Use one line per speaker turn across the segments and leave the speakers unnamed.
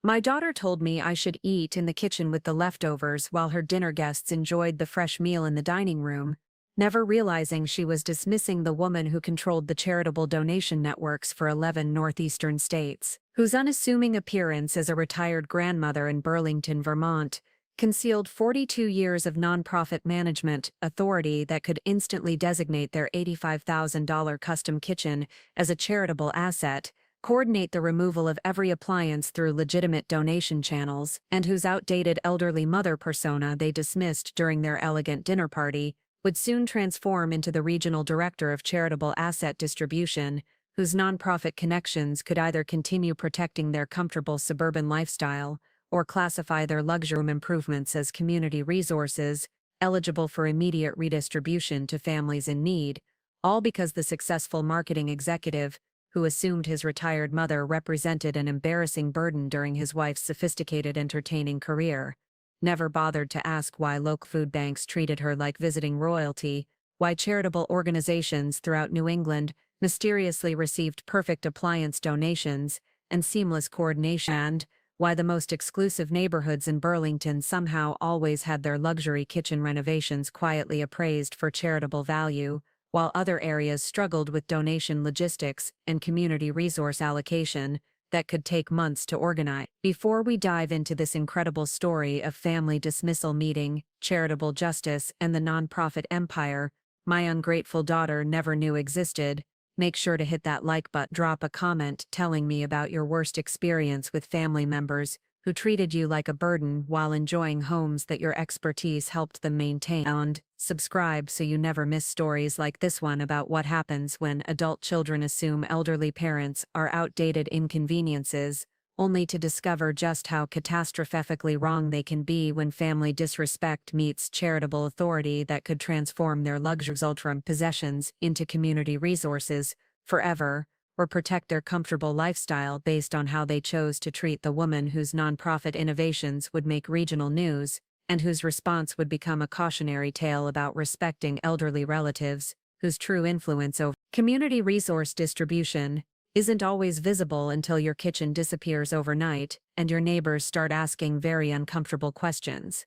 My daughter told me I should eat in the kitchen with the leftovers while her dinner guests enjoyed the fresh meal in the dining room, never realizing she was dismissing the woman who controlled the charitable donation networks for 11 northeastern states, whose unassuming appearance as a retired grandmother in Burlington, Vermont, concealed 42 years of nonprofit management authority that could instantly designate their $85,000 custom kitchen as a charitable asset, coordinate the removal of every appliance through legitimate donation channels, and whose outdated elderly mother persona they dismissed during their elegant dinner party, would soon transform into the regional director of charitable asset distribution, whose nonprofit connections could either continue protecting their comfortable suburban lifestyle or classify their luxury room improvements as community resources, eligible for immediate redistribution to families in need, all because the successful marketing executive, who assumed his retired mother represented an embarrassing burden during his wife's sophisticated entertaining career, never bothered to ask why local food banks treated her like visiting royalty, why charitable organizations throughout New England mysteriously received perfect appliance donations and seamless coordination, and why the most exclusive neighborhoods in Burlington somehow always had their luxury kitchen renovations quietly appraised for charitable value, while other areas struggled with donation logistics and community resource allocation that could take months to organize. Before we dive into this incredible story of family dismissal meeting, charitable justice, and the nonprofit empire my ungrateful daughter never knew existed, make sure to hit that like button. Drop a comment telling me about your worst experience with family members who treated you like a burden while enjoying homes that your expertise helped them maintain. And subscribe so you never miss stories like this one about what happens when adult children assume elderly parents are outdated inconveniences, only to discover just how catastrophically wrong they can be when family disrespect meets charitable authority that could transform their luxurious ultra possessions into community resources forever, or protect their comfortable lifestyle based on how they chose to treat the woman whose nonprofit innovations would make regional news, and whose response would become a cautionary tale about respecting elderly relatives, whose true influence over community resource distribution isn't always visible until your kitchen disappears overnight and your neighbors start asking very uncomfortable questions.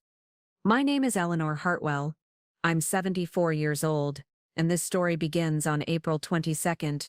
My name is Eleanor Hartwell. I'm 74 years old, and this story begins on April 22,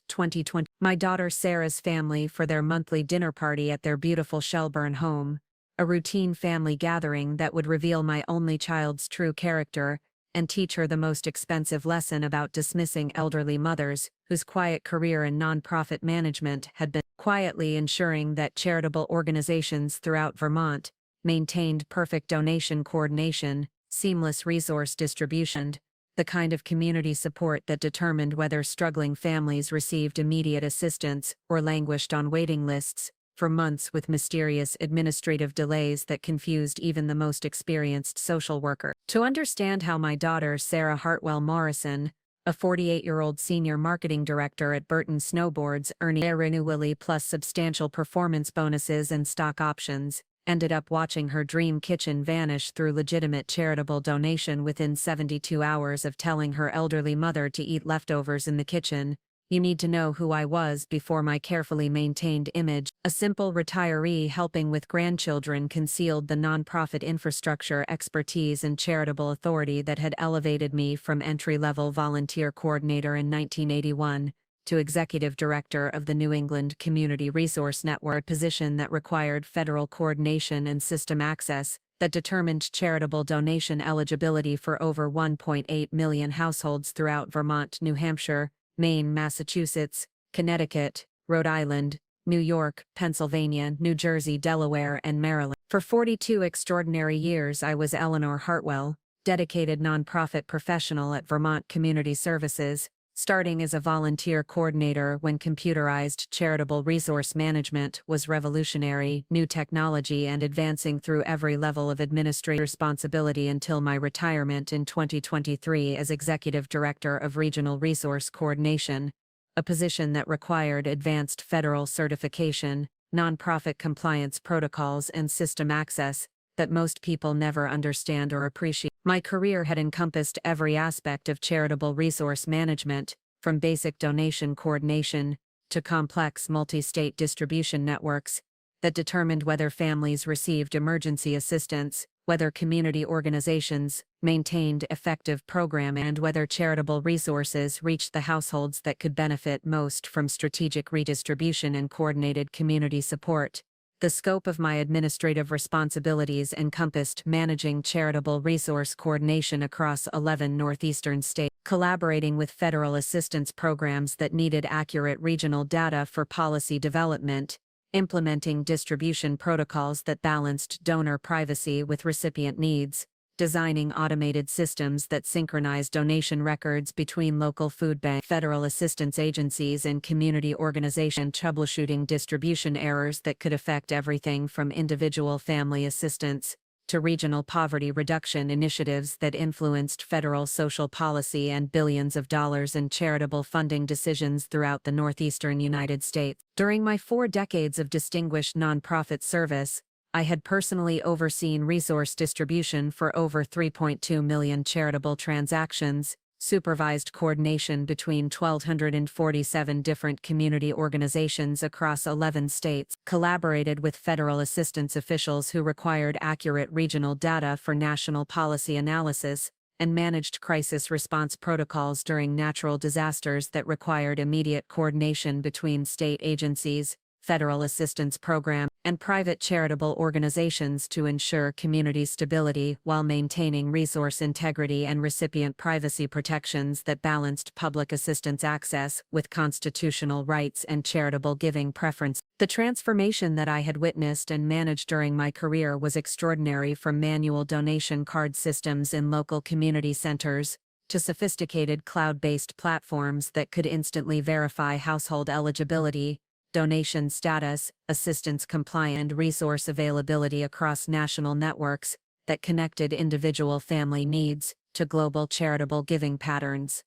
2020. My daughter Sarah's family for their monthly dinner party at their beautiful Shelburne home, a routine family gathering that would reveal my only child's true character and teach her the most expensive lesson about dismissing elderly mothers whose quiet career in nonprofit management had been quietly ensuring that charitable organizations throughout Vermont maintained perfect donation coordination, seamless resource distribution, the kind of community support that determined whether struggling families received immediate assistance or languished on waiting lists for months with mysterious administrative delays that confused even the most experienced social worker. To understand how my daughter Sarah Hartwell Morrison, a 48-year-old senior marketing director at Burton Snowboards earning a renewally plus substantial performance bonuses and stock options, ended up watching her dream kitchen vanish through legitimate charitable donation within 72 hours of telling her elderly mother to eat leftovers in the kitchen, you need to know who I was before my carefully maintained image. A simple retiree helping with grandchildren concealed the nonprofit infrastructure expertise and charitable authority that had elevated me from entry-level volunteer coordinator in 1981 to executive director of the New England Community Resource Network, a position that required federal coordination and system access that determined charitable donation eligibility for over 1.8 million households throughout Vermont, New Hampshire, Maine, Massachusetts, Connecticut, Rhode Island, New York, Pennsylvania, New Jersey, Delaware, and Maryland. For 42 extraordinary years I was Eleanor Hartwell, dedicated nonprofit professional at Vermont Community Services, starting as a volunteer coordinator when computerized charitable resource management was revolutionary new technology and advancing through every level of administrative responsibility until my retirement in 2023 as executive director of regional resource coordination, a position that required advanced federal certification, nonprofit compliance protocols, and system access that most people never understand or appreciate. My career had encompassed every aspect of charitable resource management, from basic donation coordination to complex multi-state distribution networks, that determined whether families received emergency assistance, whether community organizations maintained effective programming, and whether charitable resources reached the households that could benefit most from strategic redistribution and coordinated community support. The scope of my administrative responsibilities encompassed managing charitable resource coordination across 11 northeastern states, collaborating with federal assistance programs that needed accurate regional data for policy development, implementing distribution protocols that balanced donor privacy with recipient needs, designing automated systems that synchronize donation records between local food bank, federal assistance agencies and community organizations, troubleshooting distribution errors that could affect everything from individual family assistance to regional poverty reduction initiatives that influenced federal social policy and billions of dollars in charitable funding decisions throughout the northeastern United States. During my 4 decades of distinguished nonprofit service, I had personally overseen resource distribution for over 3.2 million charitable transactions, supervised coordination between 1,247 different community organizations across 11 states, collaborated with federal assistance officials who required accurate regional data for national policy analysis, and managed crisis response protocols during natural disasters that required immediate coordination between state agencies, federal assistance programs, and private charitable organizations to ensure community stability while maintaining resource integrity and recipient privacy protections that balanced public assistance access with constitutional rights and charitable giving preference. The transformation that I had witnessed and managed during my career was extraordinary, from manual donation card systems in local community centers to sophisticated cloud-based platforms that could instantly verify household eligibility, donation status, assistance compliance, and resource availability across national networks that connected individual family needs to global charitable giving patterns.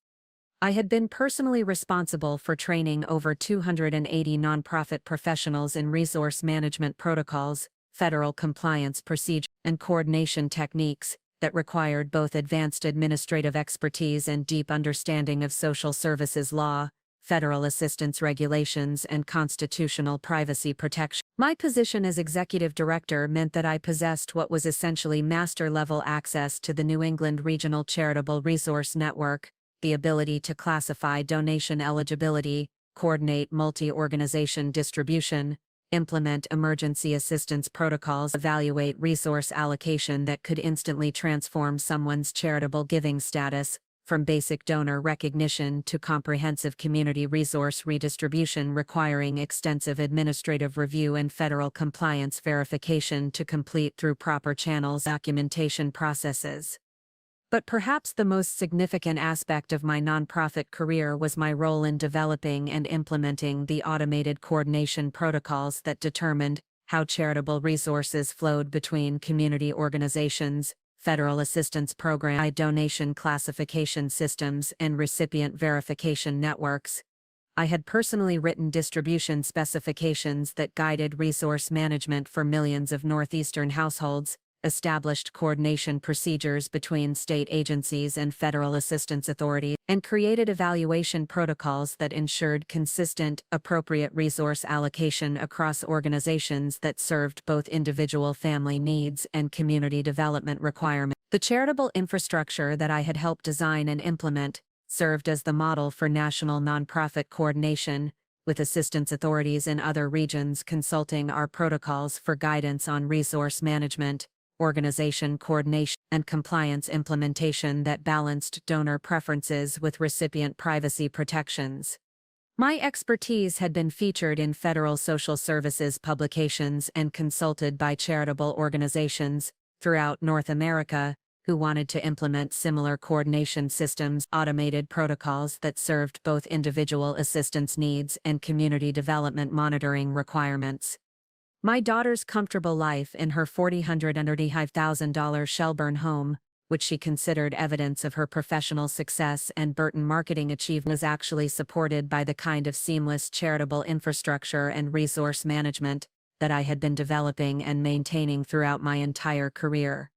I had been personally responsible for training over 280 nonprofit professionals in resource management protocols, federal compliance procedures, and coordination techniques that required both advanced administrative expertise and deep understanding of social services law, federal assistance regulations, and constitutional privacy protection. My position as executive director meant that I possessed what was essentially master-level access to the New England Regional Charitable Resource Network, the ability to classify donation eligibility, coordinate multi-organization distribution, implement emergency assistance protocols, evaluate resource allocation that could instantly transform someone's charitable giving status, from basic donor recognition to comprehensive community resource redistribution requiring extensive administrative review and federal compliance verification to complete through proper channels documentation processes. But perhaps the most significant aspect of my nonprofit career was my role in developing and implementing the automated coordination protocols that determined how charitable resources flowed between community organizations, federal assistance program, donation classification systems, and recipient verification networks. I had personally written distribution specifications that guided resource management for millions of northeastern households, established coordination procedures between state agencies and federal assistance authorities, and created evaluation protocols that ensured consistent, appropriate resource allocation across organizations that served both individual family needs and community development requirements. The charitable infrastructure that I had helped design and implement served as the model for national nonprofit coordination, with assistance authorities in other regions consulting our protocols for guidance on resource management, organization coordination, and compliance implementation that balanced donor preferences with recipient privacy protections. My expertise had been featured in federal social services publications and consulted by charitable organizations throughout North America who wanted to implement similar coordination systems, automated protocols that served both individual assistance needs and community development monitoring requirements. My daughter's comfortable life in her $435,000 Shelburne home, which she considered evidence of her professional success and Burton marketing achievement, was actually supported by the kind of seamless charitable infrastructure and resource management that I had been developing and maintaining throughout my entire career.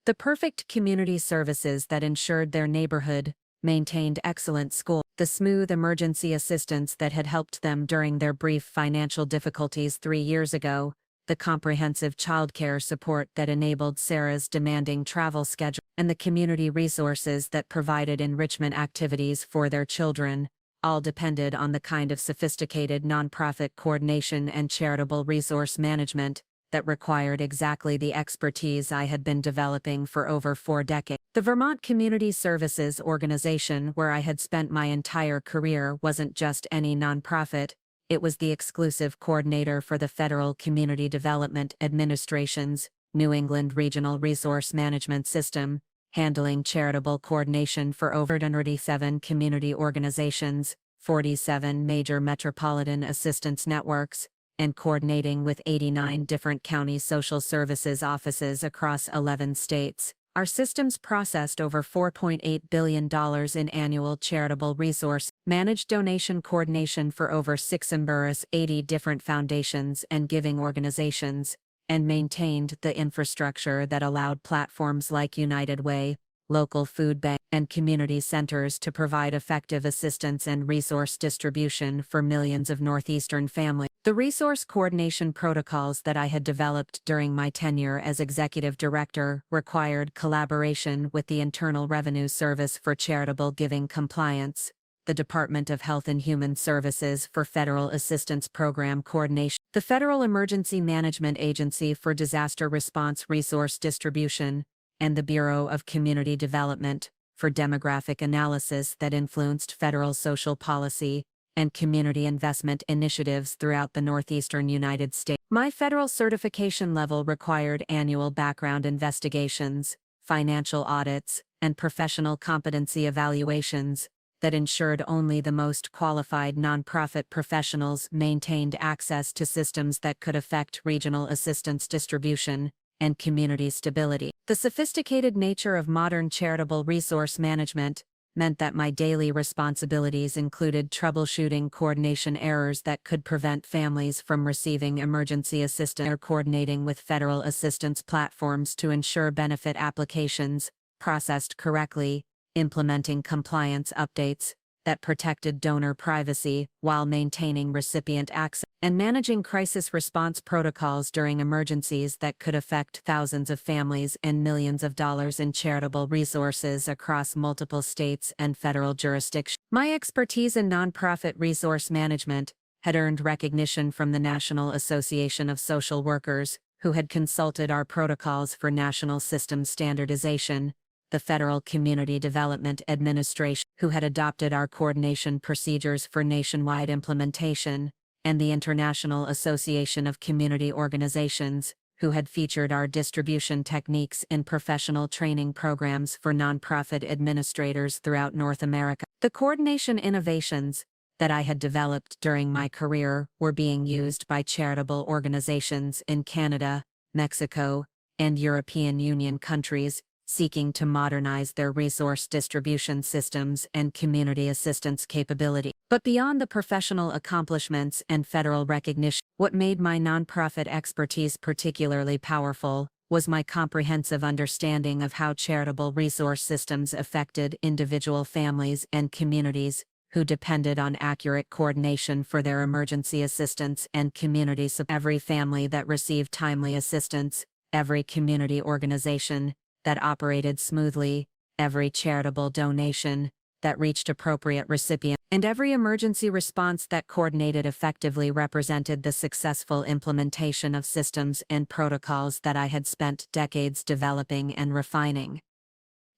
The perfect community services that ensured their neighborhood maintained excellent schools, the smooth emergency assistance that had helped them during their brief financial difficulties 3 years ago, the comprehensive childcare support that enabled Sarah's demanding travel schedule, and the community resources that provided enrichment activities for their children, all depended on the kind of sophisticated nonprofit coordination and charitable resource management that required exactly the expertise I had been developing for over 4 decades. The Vermont Community Services Organization, where I had spent my entire career, wasn't just any nonprofit. It was the exclusive coordinator for the Federal Community Development Administration's New England Regional Resource Management System, handling charitable coordination for over 137 community organizations, 47 major metropolitan assistance networks, and coordinating with 89 different county social services offices across 11 states. Our systems processed over $4.8 billion in annual charitable resource, managed donation coordination for over 680 different foundations and giving organizations, and maintained the infrastructure that allowed platforms like United Way, local food bank, and community centers to provide effective assistance and resource distribution for millions of Northeastern families. The resource coordination protocols that I had developed during my tenure as executive director required collaboration with the Internal Revenue Service for Charitable Giving Compliance, the Department of Health and Human Services for Federal Assistance Program Coordination, the Federal Emergency Management Agency for Disaster Response Resource Distribution, and the Bureau of Community Development for demographic analysis that influenced federal social policy and community investment initiatives throughout the northeastern United States. My federal certification level required annual background investigations, financial audits, and professional competency evaluations that ensured only the most qualified nonprofit professionals maintained access to systems that could affect regional assistance distribution and community stability. The sophisticated nature of modern charitable resource management meant that my daily responsibilities included troubleshooting coordination errors that could prevent families from receiving emergency assistance, or coordinating with federal assistance platforms to ensure benefit applications processed correctly, implementing compliance updates that protected donor privacy while maintaining recipient access, and managing crisis response protocols during emergencies that could affect thousands of families and millions of dollars in charitable resources across multiple states and federal jurisdictions. My expertise in nonprofit resource management had earned recognition from the National Association of Social Workers, who had consulted our protocols for national system standardization, the Federal Community Development Administration, who had adopted our coordination procedures for nationwide implementation, and the International Association of Community Organizations, who had featured our distribution techniques in professional training programs for nonprofit administrators throughout North America. The coordination innovations that I had developed during my career were being used by charitable organizations in Canada, Mexico, and European Union countries, seeking to modernize their resource distribution systems and community assistance capability. But beyond the professional accomplishments and federal recognition, what made my nonprofit expertise particularly powerful was my comprehensive understanding of how charitable resource systems affected individual families and communities who depended on accurate coordination for their emergency assistance and community support. Every family that received timely assistance, every community organization that operated smoothly, every charitable donation that reached appropriate recipients, and every emergency response that coordinated effectively represented the successful implementation of systems and protocols that I had spent decades developing and refining.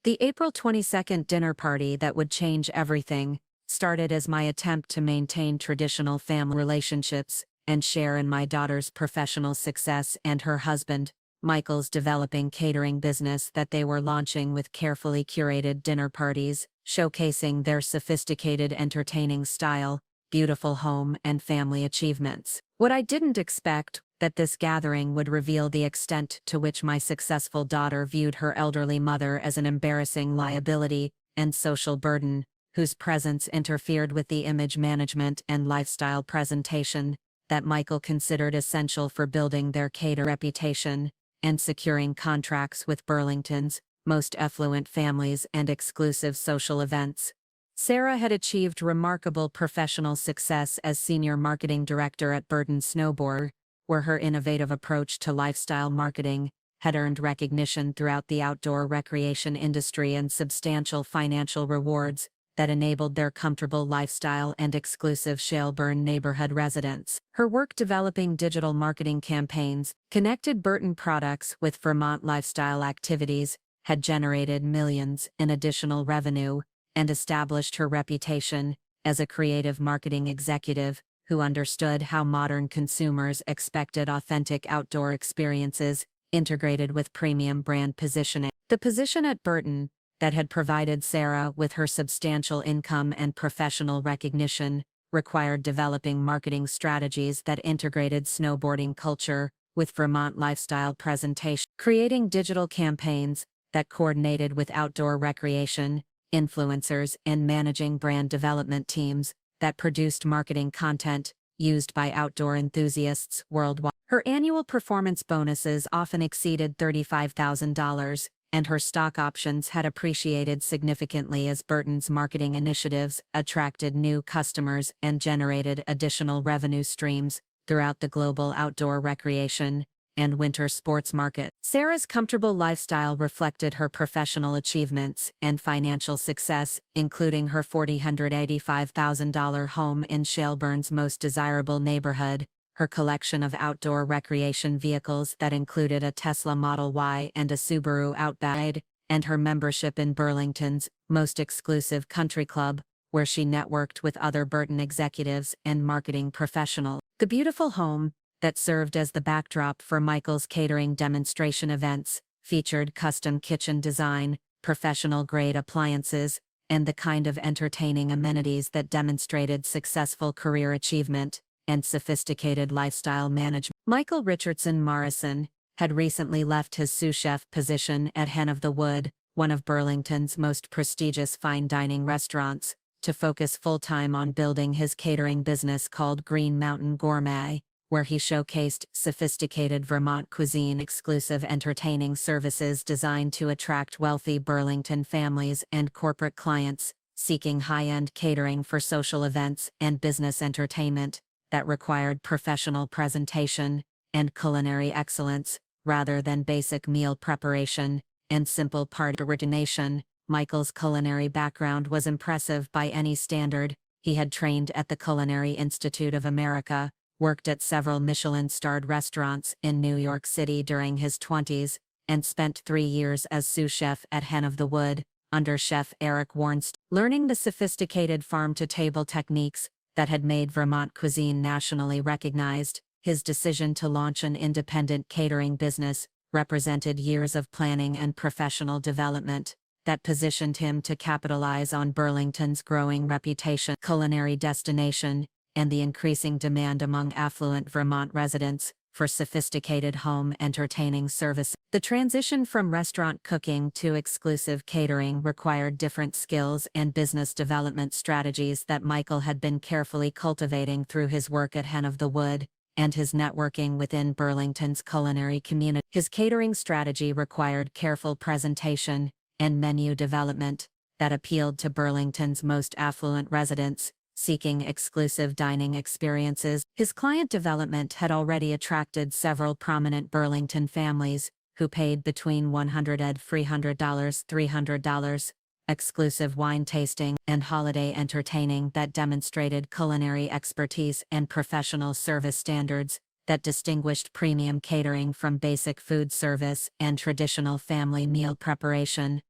The April 22nd dinner party that would change everything started as my attempt to maintain traditional family relationships and share in my daughter's professional success and her husband, Michael's, developing catering business that they were launching with carefully curated dinner parties, showcasing their sophisticated entertaining style, beautiful home and family achievements. What I didn't expect, that this gathering would reveal the extent to which my successful daughter viewed her elderly mother as an embarrassing liability and social burden, whose presence interfered with the image management and lifestyle presentation that Michael considered essential for building their cater reputation and securing contracts with Burlington's most affluent families and exclusive social events. Sarah had achieved remarkable professional success as senior marketing director at Burton Snowboard, where her innovative approach to lifestyle marketing had earned recognition throughout the outdoor recreation industry and substantial financial rewards that enabled their comfortable lifestyle and exclusive Shelburne neighborhood residents. Her work developing digital marketing campaigns connected Burton products with Vermont lifestyle activities, had generated millions in additional revenue, and established her reputation as a creative marketing executive who understood how modern consumers expected authentic outdoor experiences integrated with premium brand positioning. The position at Burton, that had provided Sarah with her substantial income and professional recognition, required developing marketing strategies that integrated snowboarding culture with Vermont lifestyle presentation, creating digital campaigns that coordinated with outdoor recreation, influencers, and managing brand development teams that produced marketing content used by outdoor enthusiasts worldwide. Her annual performance bonuses often exceeded $35,000, and her stock options had appreciated significantly as Burton's marketing initiatives attracted new customers and generated additional revenue streams throughout the global outdoor recreation and winter sports market. Sarah's comfortable lifestyle reflected her professional achievements and financial success, including her $485,000 home in Shelburne's most desirable neighborhood, her collection of outdoor recreation vehicles that included a Tesla Model Y and a Subaru Outback, and her membership in Burlington's most exclusive country club, where she networked with other Burton executives and marketing professionals. The beautiful home, that served as the backdrop for Michael's catering demonstration events, featured custom kitchen design, professional-grade appliances, and the kind of entertaining amenities that demonstrated successful career achievement and sophisticated lifestyle management. Michael Richardson Morrison had recently left his sous chef position at Hen of the Wood, one of Burlington's most prestigious fine dining restaurants, to focus full-time on building his catering business called Green Mountain Gourmet, where he showcased sophisticated Vermont cuisine, exclusive entertaining services designed to attract wealthy Burlington families and corporate clients seeking high-end catering for social events and business entertainment that required professional presentation and culinary excellence, rather than basic meal preparation and simple party coordination. Michael's culinary background was impressive by any standard. He had trained at the Culinary Institute of America, worked at several Michelin-starred restaurants in New York City during his 20s, and spent 3 years as sous chef at Hen of the Wood, under Chef Eric Warnstein. Learning the sophisticated farm-to-table techniques that had made Vermont cuisine nationally recognized, his decision to launch an independent catering business represented years of planning and professional development that positioned him to capitalize on Burlington's growing reputation, culinary destination, and the increasing demand among affluent Vermont residents for sophisticated home entertaining services. The transition from restaurant cooking to exclusive catering required different skills and business development strategies that Michael had been carefully cultivating through his work at Hen of the Wood and his networking within Burlington's culinary community. His catering strategy required careful presentation and menu development that appealed to Burlington's most affluent residents seeking exclusive dining experiences. His client development had already attracted several prominent Burlington families who paid between $100 and $300, exclusive wine tasting and holiday entertaining that demonstrated culinary expertise and professional service standards that distinguished premium catering from basic food service and traditional family meal preparation.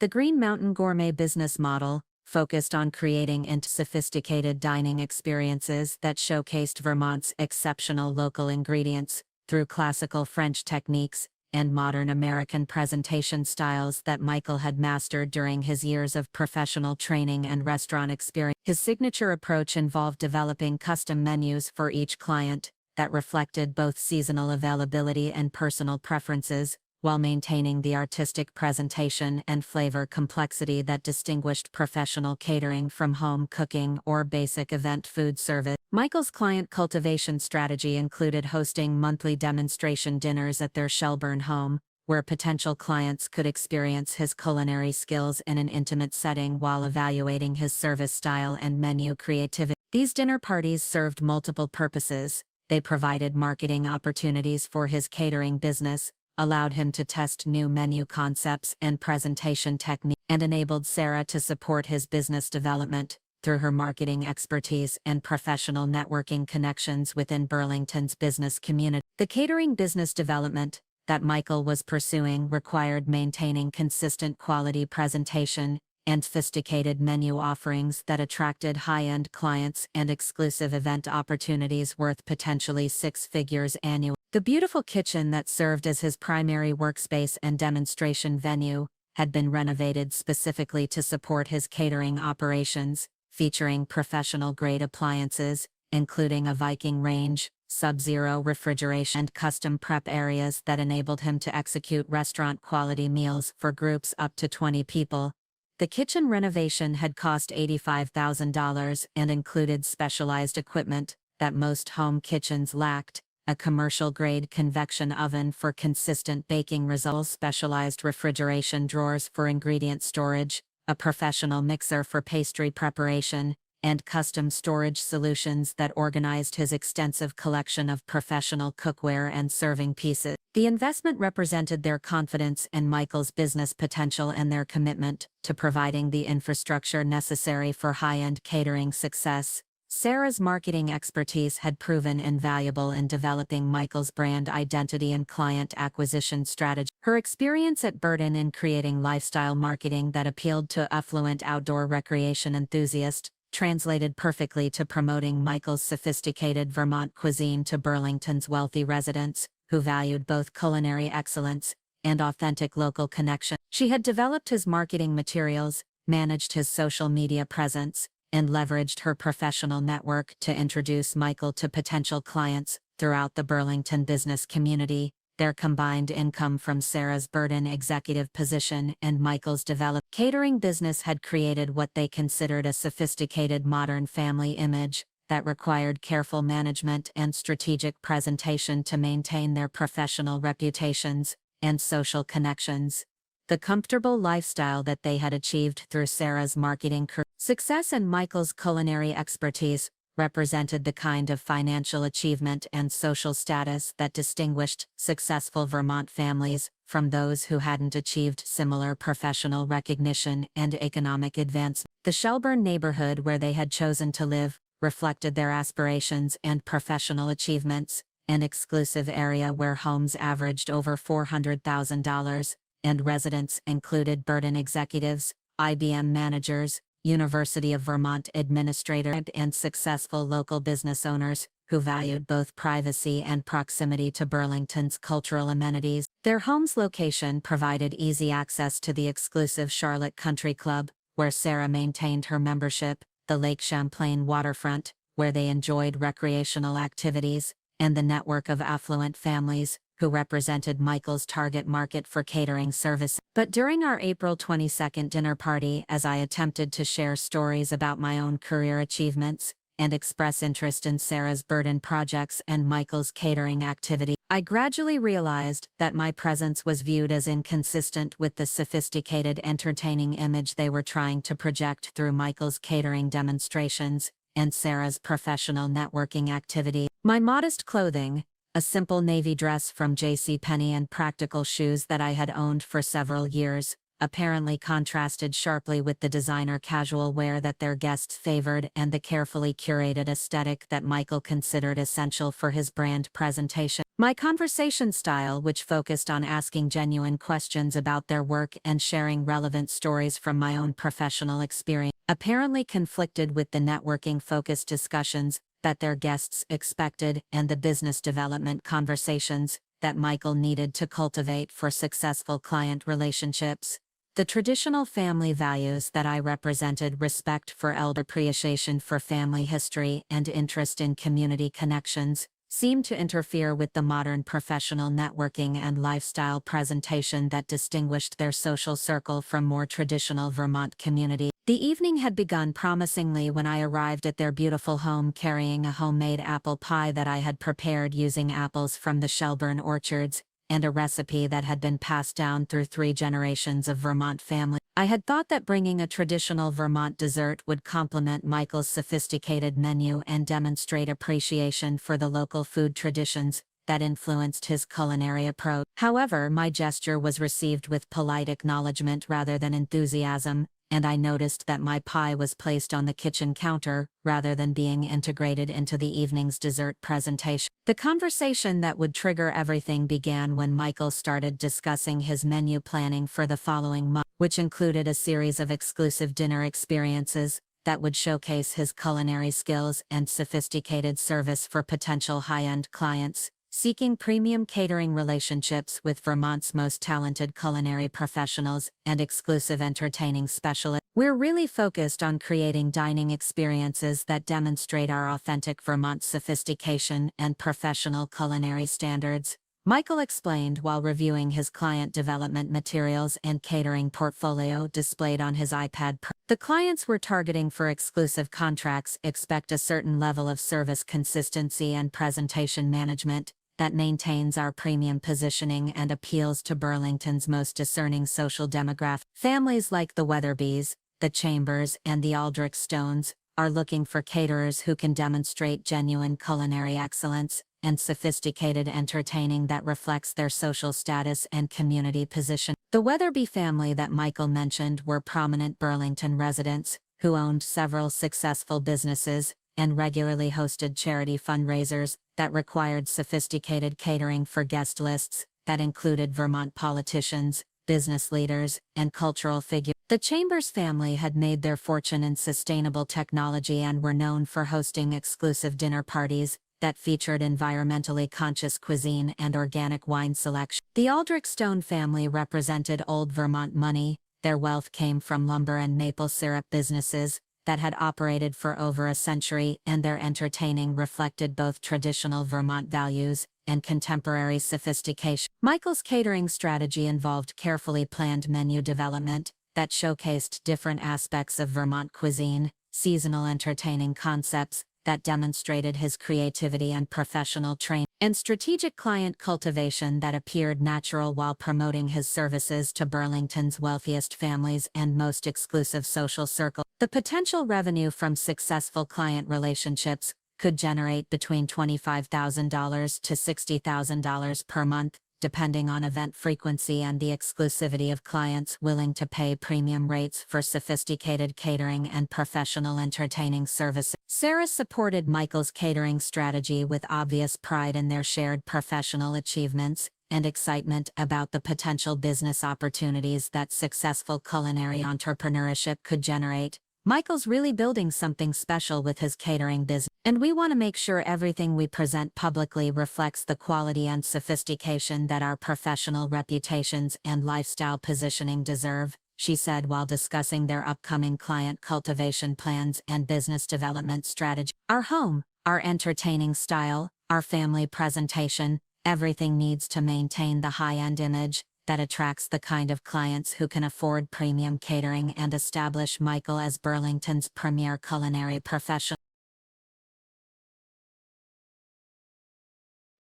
The Green Mountain Gourmet business model focused on creating sophisticated dining experiences that showcased Vermont's exceptional local ingredients through classical French techniques and modern American presentation styles that Michael had mastered during his years of professional training and restaurant experience. His signature approach involved developing custom menus for each client that reflected both seasonal availability and personal preferences, while maintaining the artistic presentation and flavor complexity that distinguished professional catering from home cooking or basic event food service. Michael's client cultivation strategy included hosting monthly demonstration dinners at their Shelburne home, where potential clients could experience his culinary skills in an intimate setting while evaluating his service style and menu creativity. These dinner parties served multiple purposes. They provided marketing opportunities for his catering business, allowed him to test new menu concepts and presentation techniques, and enabled Sarah to support his business development through her marketing expertise and professional networking connections within Burlington's business community. The catering business development that Michael was pursuing required maintaining consistent quality presentation and sophisticated menu offerings that attracted high-end clients and exclusive event opportunities worth potentially six figures annually. The beautiful kitchen that served as his primary workspace and demonstration venue had been renovated specifically to support his catering operations, featuring professional-grade appliances, including a Viking range, sub-zero refrigeration, and custom prep areas that enabled him to execute restaurant-quality meals for groups up to 20 people. The kitchen renovation had cost $85,000 and included specialized equipment that most home kitchens lacked: a commercial-grade convection oven for consistent baking results, specialized refrigeration drawers for ingredient storage, a professional mixer for pastry preparation, and custom storage solutions that organized his extensive collection of professional cookware and serving pieces. The investment represented their confidence in Michael's business potential and their commitment to providing the infrastructure necessary for high-end catering success. Sarah's marketing expertise had proven invaluable in developing Michael's brand identity and client acquisition strategy. Her experience at Burton in creating lifestyle marketing that appealed to affluent outdoor recreation enthusiasts translated perfectly to promoting Michael's sophisticated Vermont cuisine to Burlington's wealthy residents, who valued both culinary excellence and authentic local connection. She had developed his marketing materials, managed his social media presence, and leveraged her professional network to introduce Michael to potential clients throughout the Burlington business community. Their combined income from Sarah's Burton executive position and Michael's developed catering business had created what they considered a sophisticated modern family image that required careful management and strategic presentation to maintain their professional reputations and social connections. The comfortable lifestyle that they had achieved through Sarah's marketing success and Michael's culinary expertise represented the kind of financial achievement and social status that distinguished successful Vermont families from those who hadn't achieved similar professional recognition and economic advancement. The Shelburne neighborhood where they had chosen to live reflected their aspirations and professional achievements, an exclusive area where homes averaged over $400,000, and residents included Burton executives, IBM managers, University of Vermont administrators, and successful local business owners who valued both privacy and proximity to Burlington's cultural amenities. Their home's location provided easy access to the exclusive Charlotte Country Club, where Sarah maintained her membership, the Lake Champlain waterfront, where they enjoyed recreational activities, and the network of affluent families who represented Michael's target market for catering service. But during our April 22 dinner party, as I attempted to share stories about my own career achievements and express interest in Sarah's Burton projects and Michael's catering activity, I gradually realized that my presence was viewed as inconsistent with the sophisticated, entertaining image they were trying to project through Michael's catering demonstrations and Sarah's professional networking activity. My modest clothing, a simple navy dress from JCPenney and practical shoes that I had owned for several years, apparently contrasted sharply with the designer casual wear that their guests favored and the carefully curated aesthetic that Michael considered essential for his brand presentation. My conversation style, which focused on asking genuine questions about their work and sharing relevant stories from my own professional experience, apparently conflicted with the networking-focused discussions that their guests expected and the business development conversations that Michael needed to cultivate for successful client relationships. The traditional family values that I represented, respect for elder, appreciation for family history, and interest in community connections, seemed to interfere with the modern professional networking and lifestyle presentation that distinguished their social circle from more traditional Vermont community. The evening had begun promisingly when I arrived at their beautiful home carrying a homemade apple pie that I had prepared using apples from the Shelburne orchards, and a recipe that had been passed down through 3 generations of Vermont family.
I had thought that bringing a traditional Vermont dessert would complement Michael's sophisticated menu and demonstrate appreciation for the local food traditions that influenced his culinary approach. However, my gesture was received with polite acknowledgement rather than enthusiasm, and I noticed that my pie was placed on the kitchen counter rather than being integrated into the evening's dessert presentation. The conversation that would trigger everything began when Michael started discussing his menu planning for the following month, which included a series of exclusive dinner experiences that would showcase his culinary skills and sophisticated service for potential high-end clients seeking premium catering relationships with Vermont's most talented culinary professionals and exclusive entertaining specialists. We're really focused on creating dining experiences that demonstrate our authentic Vermont sophistication and professional culinary standards, Michael explained while reviewing his client development materials and catering portfolio displayed on his iPad Pro. The clients we're targeting for exclusive contracts expect a certain level of service consistency and presentation management that maintains our premium positioning and appeals to Burlington's most discerning social demographic. Families like the Weatherbys, the Chambers, and the Aldrich Stones are looking for caterers who can demonstrate genuine culinary excellence and sophisticated entertaining that reflects their social status and community position. The Weatherby family that Michael mentioned were prominent Burlington residents who owned several successful businesses and regularly hosted charity fundraisers that required sophisticated catering for guest lists that included Vermont politicians, business leaders, and cultural figures. The Chambers family had made their fortune in sustainable technology and were known for hosting exclusive dinner parties that featured environmentally conscious cuisine and organic wine selection. The Aldrich Stone family represented old Vermont money. Their wealth came from lumber and maple syrup businesses that had operated for over a century, and their entertaining reflected both traditional Vermont values and contemporary sophistication. Michael's catering strategy involved carefully planned menu development that showcased different aspects of Vermont cuisine, seasonal entertaining concepts that demonstrated his creativity and professional training, and strategic client cultivation that appeared natural while promoting his services to Burlington's wealthiest families and most exclusive social circle. The potential revenue from successful client relationships could generate between $25,000 to $60,000 per month, depending on event frequency and the exclusivity of clients willing to pay premium rates for sophisticated catering and professional entertaining services. Sarah supported Michael's catering strategy with obvious pride in their shared professional achievements and excitement about the potential business opportunities that successful culinary entrepreneurship could generate. Michael's really building something special with his catering business, and we want to make sure everything we present publicly reflects the quality and sophistication that our professional reputations and lifestyle positioning deserve, she said while discussing their upcoming client cultivation plans and business development strategy. Our home, our entertaining style, our family presentation, everything needs to maintain the high-end image that attracts the kind of clients who can afford premium catering and establish Michael as Burlington's premier culinary professional.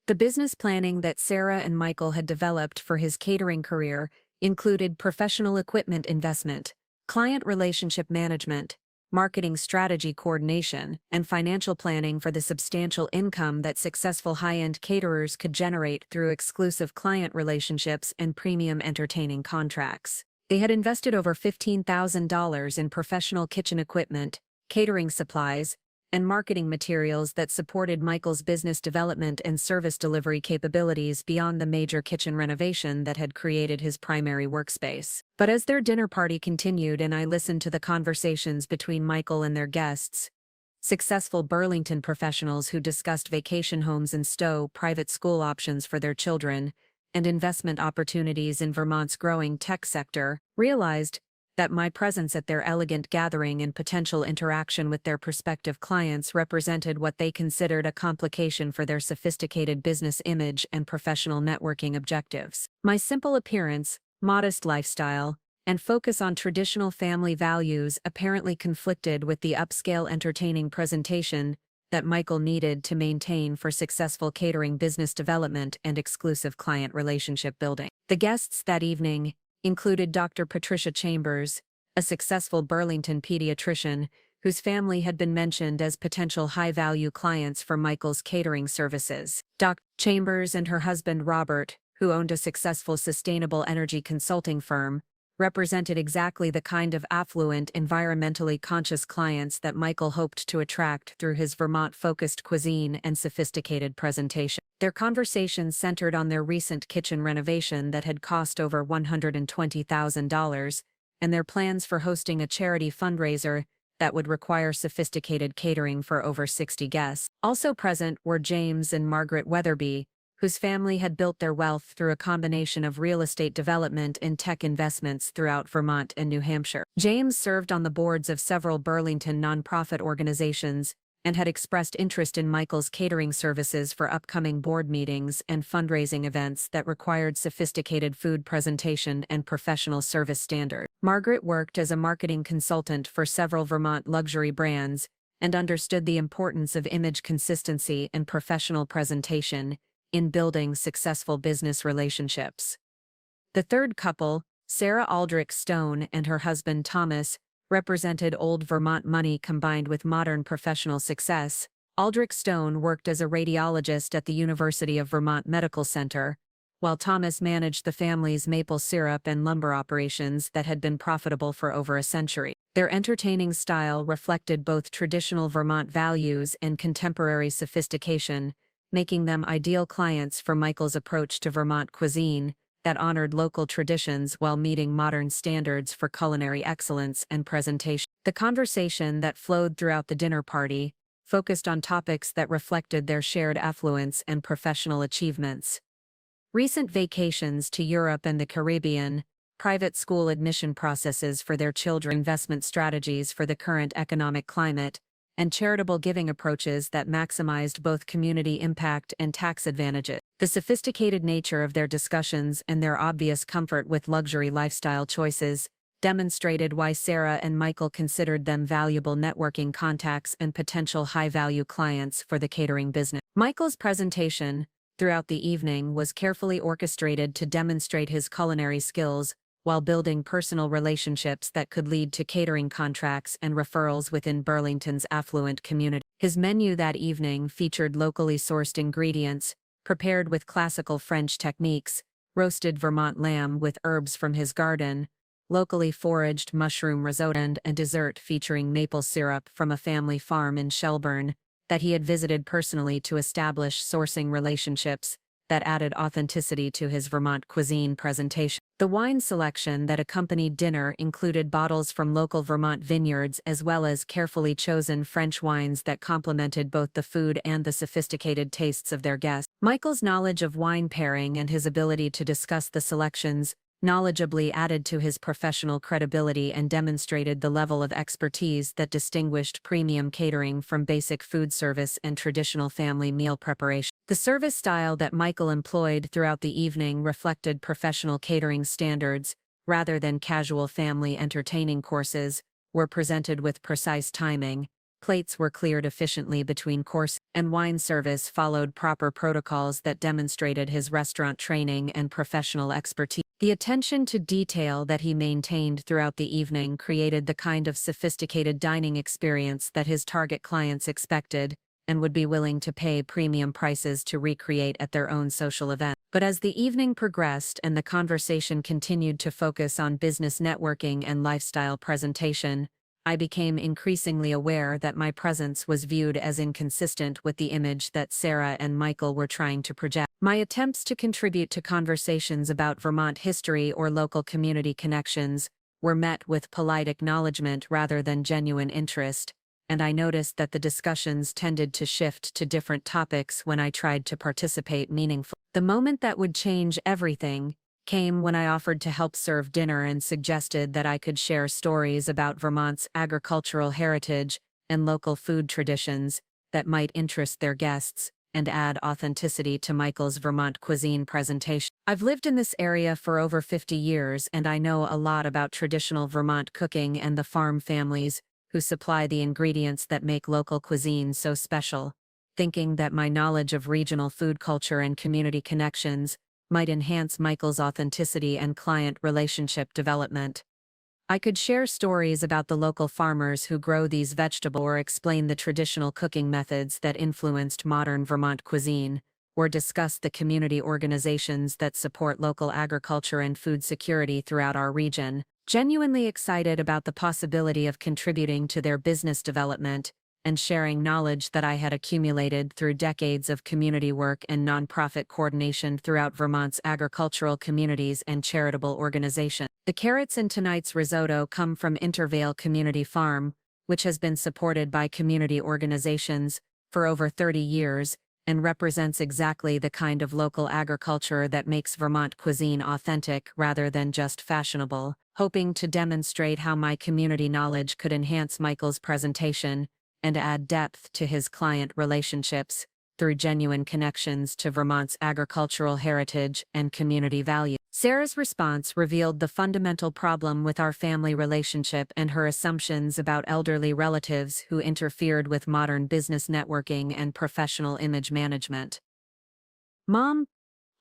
The business planning that Sarah and Michael had developed for his catering career included professional equipment investment, client relationship management, marketing strategy coordination, and financial planning for the substantial income that successful high-end caterers could generate through exclusive client relationships and premium entertaining contracts. They had invested over $15,000 in professional kitchen equipment, catering supplies, and marketing materials that supported Michael's business development and service delivery capabilities beyond the major kitchen renovation that had created his primary workspace. But as their dinner party continued and I listened to the conversations between Michael and their guests, successful Burlington professionals who discussed vacation homes in Stowe, private school options for their children, and investment opportunities in Vermont's growing tech sector, realized that my presence at their elegant gathering and potential interaction with their prospective clients represented what they considered a complication for their sophisticated business image and professional networking objectives. My simple appearance, modest lifestyle, and focus on traditional family values apparently conflicted with the upscale entertaining presentation that Michael needed to maintain for successful catering business development and exclusive client relationship building. The guests that evening, included Dr. Patricia Chambers, a successful Burlington pediatrician whose family had been mentioned as potential high-value clients for Michael's catering services. Dr. Chambers and her husband Robert, who owned a successful sustainable energy consulting firm, represented exactly the kind of affluent, environmentally conscious clients that Michael hoped to attract through his Vermont-focused cuisine and sophisticated presentation. Their conversations centered on their recent kitchen renovation that had cost over $120,000, and their plans for hosting a charity fundraiser that would require sophisticated catering for over 60 guests. Also present were James and Margaret Weatherby, whose family had built their wealth through a combination of real estate development and tech investments throughout Vermont and New Hampshire. James served on the boards of several Burlington nonprofit organizations and had expressed interest in Michael's catering services for upcoming board meetings and fundraising events that required sophisticated food presentation and professional service standards. Margaret worked as a marketing consultant for several Vermont luxury brands and understood the importance of image consistency and professional presentation in building successful business relationships. The third couple, Sarah Aldrich Stone and her husband Thomas, represented old Vermont money combined with modern professional success. Aldrich Stone worked as a radiologist at the University of Vermont Medical Center, while Thomas managed the family's maple syrup and lumber operations that had been profitable for over a century. Their entertaining style reflected both traditional Vermont values and contemporary sophistication, making them ideal clients for Michael's approach to Vermont cuisine that honored local traditions while meeting modern standards for culinary excellence and presentation. The conversation that flowed throughout the dinner party focused on topics that reflected their shared affluence and professional achievements. Recent vacations to Europe and the Caribbean, private school admission processes for their children, investment strategies for the current economic climate, and charitable giving approaches that maximized both community impact and tax advantages. The sophisticated nature of their discussions and their obvious comfort with luxury lifestyle choices demonstrated why Sarah and Michael considered them valuable networking contacts and potential high-value clients for the catering business. Michael's presentation throughout the evening was carefully orchestrated to demonstrate his culinary skills while building personal relationships that could lead to catering contracts and referrals within Burlington's affluent community. His menu that evening featured locally sourced ingredients, prepared with classical French techniques, roasted Vermont lamb with herbs from his garden, locally foraged mushroom risotto, and a dessert featuring maple syrup from a family farm in Shelburne that he had visited personally to establish sourcing relationships that added authenticity to his Vermont cuisine presentation. The wine selection that accompanied dinner included bottles from local Vermont vineyards as well as carefully chosen French wines that complemented both the food and the sophisticated tastes of their guests. Michael's knowledge of wine pairing and his ability to discuss the selections knowledgeably added to his professional credibility and demonstrated the level of expertise that distinguished premium catering from basic food service and traditional family meal preparation. The service style that Michael employed throughout the evening reflected professional catering standards, rather than casual family entertaining courses, were presented with precise timing. Plates were cleared efficiently between courses, and wine service followed proper protocols that demonstrated his restaurant training and professional expertise. The attention to detail that he maintained throughout the evening created the kind of sophisticated dining experience that his target clients expected and would be willing to pay premium prices to recreate at their own social event. But as the evening progressed and the conversation continued to focus on business networking and lifestyle presentation, I became increasingly aware that my presence was viewed as inconsistent with the image that Sarah and Michael were trying to project. My attempts to contribute to conversations about Vermont history or local community connections were met with polite acknowledgement rather than genuine interest, and I noticed that the discussions tended to shift to different topics when I tried to participate meaningfully. The moment that would change everything came when I offered to help serve dinner and suggested that I could share stories about Vermont's agricultural heritage and local food traditions that might interest their guests and add authenticity to Michael's Vermont cuisine presentation. I've lived in this area for over 50 years, and I know a lot about traditional Vermont cooking and the farm families who supply the ingredients that make local cuisine so special. Thinking that my knowledge of regional food culture and community connections might enhance Michael's authenticity and client relationship development. I could share stories about the local farmers who grow these vegetables or explain the traditional cooking methods that influenced modern Vermont cuisine, or discuss the community organizations that support local agriculture and food security throughout our region. Genuinely excited about the possibility of contributing to their business development and sharing knowledge that I had accumulated through decades of community work and nonprofit coordination throughout Vermont's agricultural communities and charitable organizations. The carrots in tonight's risotto come from Intervale Community Farm, which has been supported by community organizations for over 30 years and represents exactly the kind of local agriculture that makes Vermont cuisine authentic rather than just fashionable. Hoping to demonstrate how my community knowledge could enhance Michael's presentation and add depth to his client relationships through genuine connections to Vermont's agricultural heritage and community values. Sarah's response revealed the fundamental problem with our family relationship and her assumptions about elderly relatives who interfered with modern business networking and professional image management. Mom,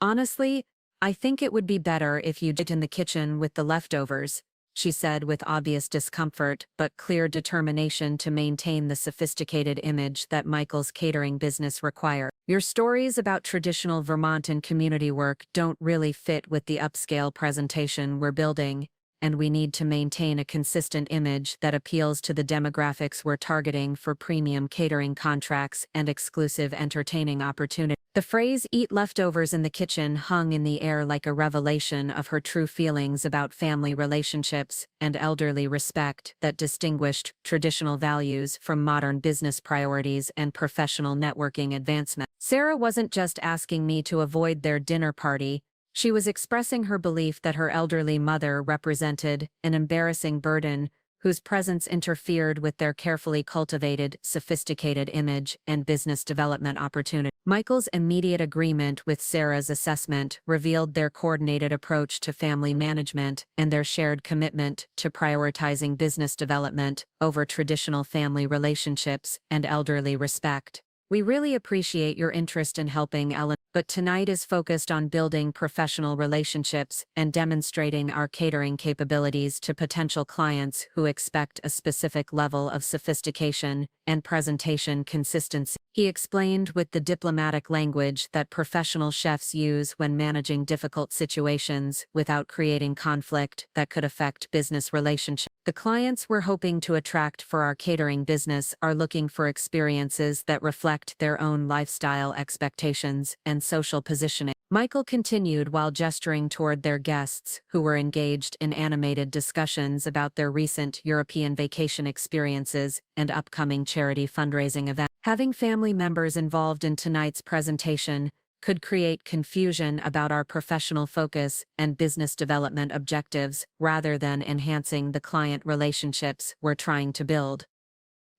honestly, I think it would be better if you did in the kitchen with the leftovers, she said with obvious discomfort but clear determination to maintain the sophisticated image that Michael's catering business required. Your stories about traditional Vermont and community work don't really fit with the upscale presentation we're building, and we need to maintain a consistent image that appeals to the demographics we're targeting for premium catering contracts and exclusive entertaining opportunities. The phrase "eat leftovers in the kitchen" hung in the air like a revelation of her true feelings about family relationships and elderly respect that distinguished traditional values from modern business priorities and professional networking advancement. Sarah wasn't just asking me to avoid their dinner party, she was expressing her belief that her elderly mother represented an embarrassing burden whose presence interfered with their carefully cultivated, sophisticated image and business development opportunity. Michael's immediate agreement with Sarah's assessment revealed their coordinated approach to family management and their shared commitment to prioritizing business development over traditional family relationships and elderly respect. We really appreciate your interest in helping Ellen, but tonight is focused on building professional relationships and demonstrating our catering capabilities to potential clients who expect a specific level of sophistication and presentation consistency. He explained with the diplomatic language that professional chefs use when managing difficult situations without creating conflict that could affect business relationships. The clients we're hoping to attract for our catering business are looking for experiences that reflect their own lifestyle expectations and social positioning. Michael continued while gesturing toward their guests, who were engaged in animated discussions about their recent European vacation experiences and upcoming charity fundraising events. Having family members involved in tonight's presentation could create confusion about our professional focus and business development objectives rather than enhancing the client relationships we're trying to build.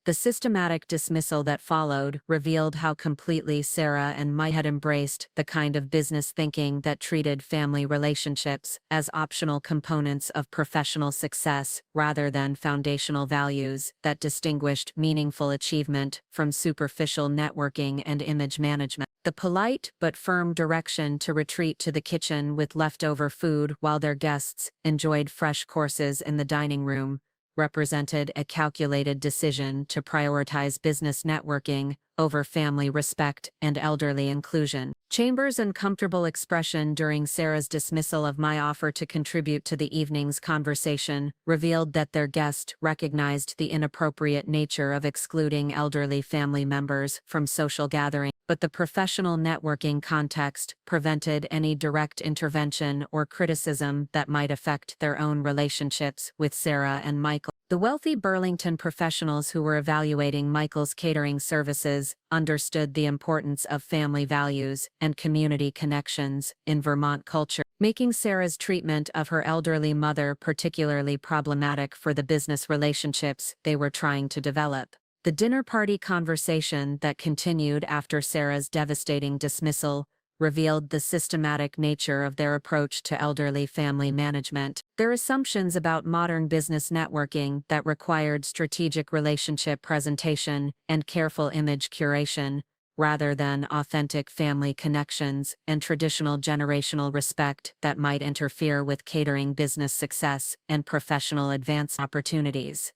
The systematic dismissal that followed revealed how completely Sarah and Mike had embraced the kind of business thinking that treated family relationships as optional components of professional success rather than foundational values that distinguished meaningful achievement from superficial networking and image management. The polite but firm direction to retreat to the kitchen with leftover food while their guests enjoyed fresh courses in the dining room represented a calculated decision to prioritize business networking over family respect and elderly inclusion. Chambers' uncomfortable expression during Sarah's dismissal of my offer to contribute to the evening's conversation revealed that their guest recognized the inappropriate nature of excluding elderly family members from social gatherings, but the professional networking context prevented any direct intervention or criticism that might affect their own relationships with Sarah and Michael. The wealthy Burlington professionals who were evaluating Michael's catering services understood the importance of family values and community connections in Vermont culture, making Sarah's treatment of her elderly mother particularly problematic for the business relationships they were trying to develop. The dinner party conversation that continued after Sarah's devastating dismissal revealed the systematic nature of their approach to elderly family management. Their assumptions about modern business networking that required strategic relationship presentation and careful image curation rather than authentic family connections and traditional generational respect that might interfere with catering business success and professional advance opportunities.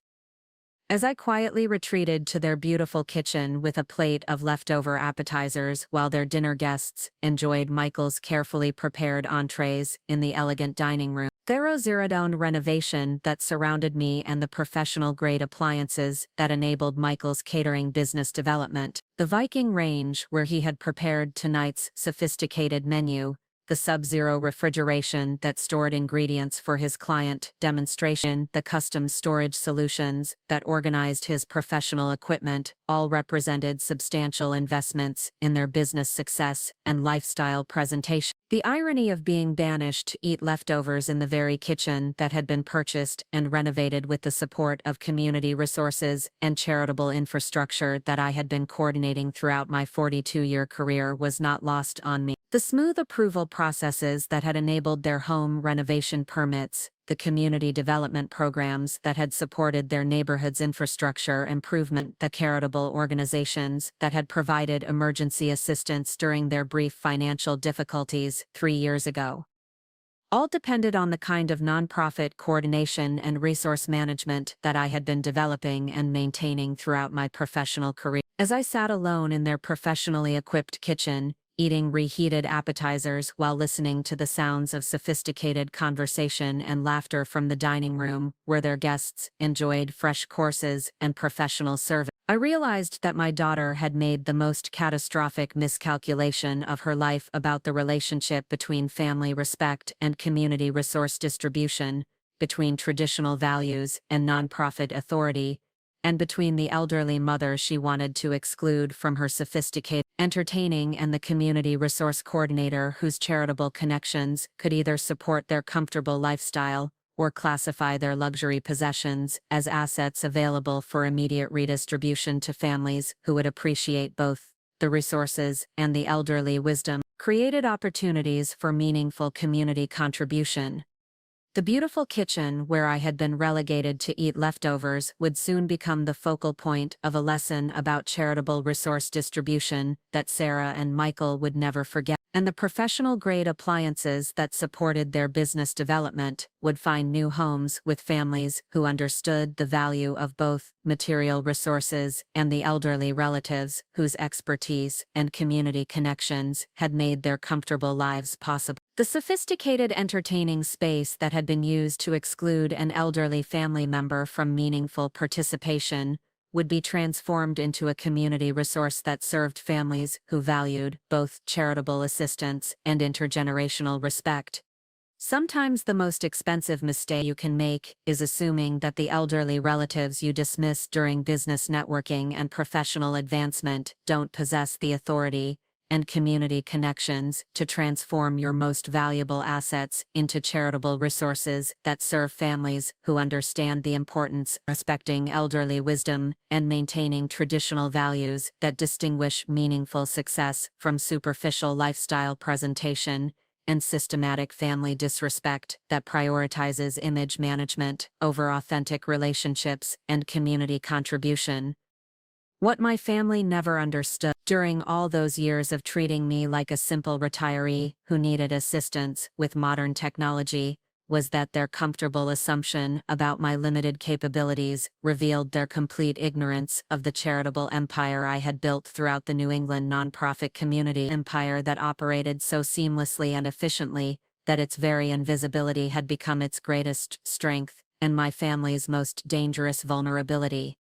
As I quietly retreated to their beautiful kitchen with a plate of leftover appetizers while their dinner guests enjoyed Michael's carefully prepared entrees in the elegant dining room, thorough zero-down renovation that surrounded me and the professional-grade appliances that enabled Michael's catering business development, the Viking range where he had prepared tonight's sophisticated menu, the Sub-Zero refrigeration that stored ingredients for his client demonstration, the custom storage solutions that organized his professional equipment, all represented substantial investments in their business success and lifestyle presentation. The irony of being banished to eat leftovers in the very kitchen that had been purchased and renovated with the support of community resources and charitable infrastructure that I had been coordinating throughout my 42-year career was not lost on me. The smooth approval processes that had enabled their home renovation permits, the community development programs that had supported their neighborhood's infrastructure improvement, the charitable organizations that had provided emergency assistance during their brief financial difficulties 3 years ago. All depended on the kind of nonprofit coordination and resource management that I had been developing and maintaining throughout my professional career. As I sat alone in their professionally equipped kitchen, eating reheated appetizers while listening to the sounds of sophisticated conversation and laughter from the dining room where their guests enjoyed fresh courses and professional service, I realized that my daughter had made the most catastrophic miscalculation of her life about the relationship between family respect and community resource distribution, between traditional values and nonprofit authority, and between the elderly mother she wanted to exclude from her sophisticated entertaining and the community resource coordinator whose charitable connections could either support their comfortable lifestyle or classify their luxury possessions as assets available for immediate redistribution to families who would appreciate both the resources and the elderly wisdom, created opportunities for meaningful community contribution. The beautiful kitchen where I had been relegated to eat leftovers would soon become the focal point of a lesson about charitable resource distribution that Sarah and Michael would never forget, and the professional-grade appliances that supported their business development would find new homes with families who understood the value of both material resources and the elderly relatives whose expertise and community connections had made their comfortable lives possible. The sophisticated entertaining space that had been used to exclude an elderly family member from meaningful participation would be transformed into a community resource that served families who valued both charitable assistance and intergenerational respect. Sometimes the most expensive mistake you can make is assuming that the elderly relatives you dismiss during business networking and professional advancement don't possess the authority and community connections to transform your most valuable assets into charitable resources that serve families who understand the importance of respecting elderly wisdom and maintaining traditional values that distinguish meaningful success from superficial lifestyle presentation and systematic family disrespect that prioritizes image management over authentic relationships and community contribution. What my family never understood during all those years of treating me like a simple retiree who needed assistance with modern technology was that their comfortable assumption about my limited capabilities revealed their complete ignorance of the charitable empire I had built throughout the New England nonprofit community, empire that operated so seamlessly and efficiently that its very invisibility had become its greatest strength and my family's most dangerous vulnerability.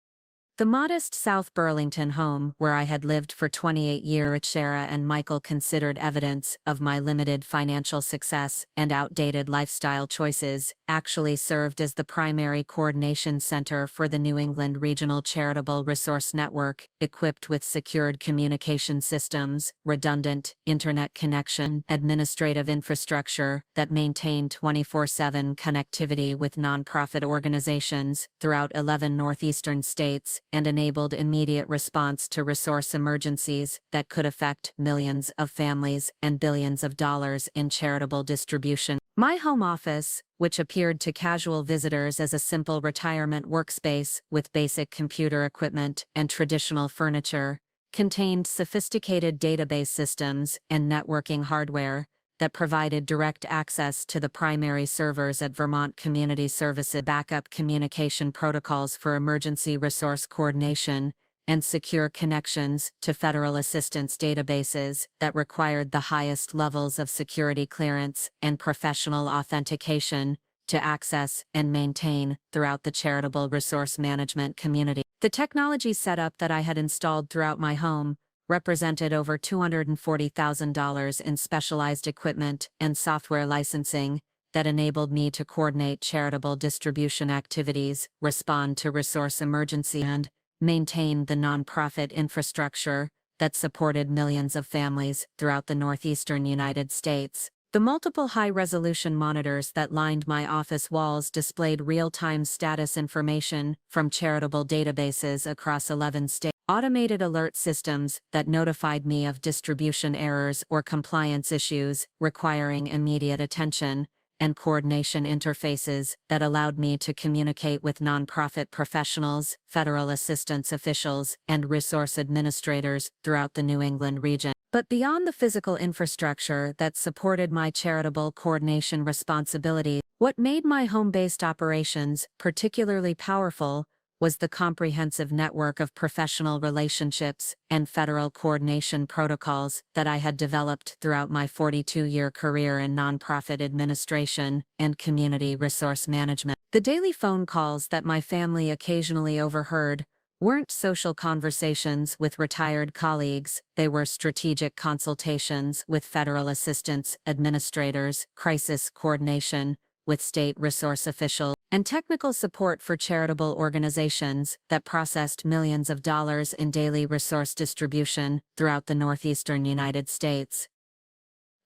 The modest South Burlington home where I had lived for 28 years, Sarah and Michael considered evidence of my limited financial success and outdated lifestyle choices, actually served as the primary coordination center for the New England Regional Charitable Resource Network, equipped with secured communication systems, redundant internet connection, administrative infrastructure that maintained 24/7 connectivity with nonprofit organizations throughout 11 northeastern states, and enabled immediate response to resource emergencies that could affect millions of families and billions of dollars in charitable distribution. My home office, which appeared to casual visitors as a simple retirement workspace with basic computer equipment and traditional furniture, contained sophisticated database systems and networking hardware that provided direct access to the primary servers at Vermont Community Services, backup communication protocols for emergency resource coordination, and secure connections to federal assistance databases that required the highest levels of security clearance and professional authentication to access and maintain throughout the charitable resource management community. The technology setup that I had installed throughout my home represented over $240,000 in specialized equipment and software licensing that enabled me to coordinate charitable distribution activities, respond to resource emergency, and maintain the nonprofit infrastructure that supported millions of families throughout the northeastern United States. The multiple high-resolution monitors that lined my office walls displayed real-time status information from charitable databases across 11 states. Automated alert systems that notified me of distribution errors or compliance issues requiring immediate attention, and coordination interfaces that allowed me to communicate with nonprofit professionals, federal assistance officials, and resource administrators throughout the New England region. But beyond the physical infrastructure that supported my charitable coordination responsibility, what made my home-based operations particularly powerful was the comprehensive network of professional relationships and federal coordination protocols that I had developed throughout my 42-year career in nonprofit administration and community resource management. The daily phone calls that my family occasionally overheard weren't social conversations with retired colleagues, they were strategic consultations with federal assistance administrators, crisis coordination with state resource officials, and technical support for charitable organizations that processed millions of dollars in daily resource distribution throughout the northeastern United States.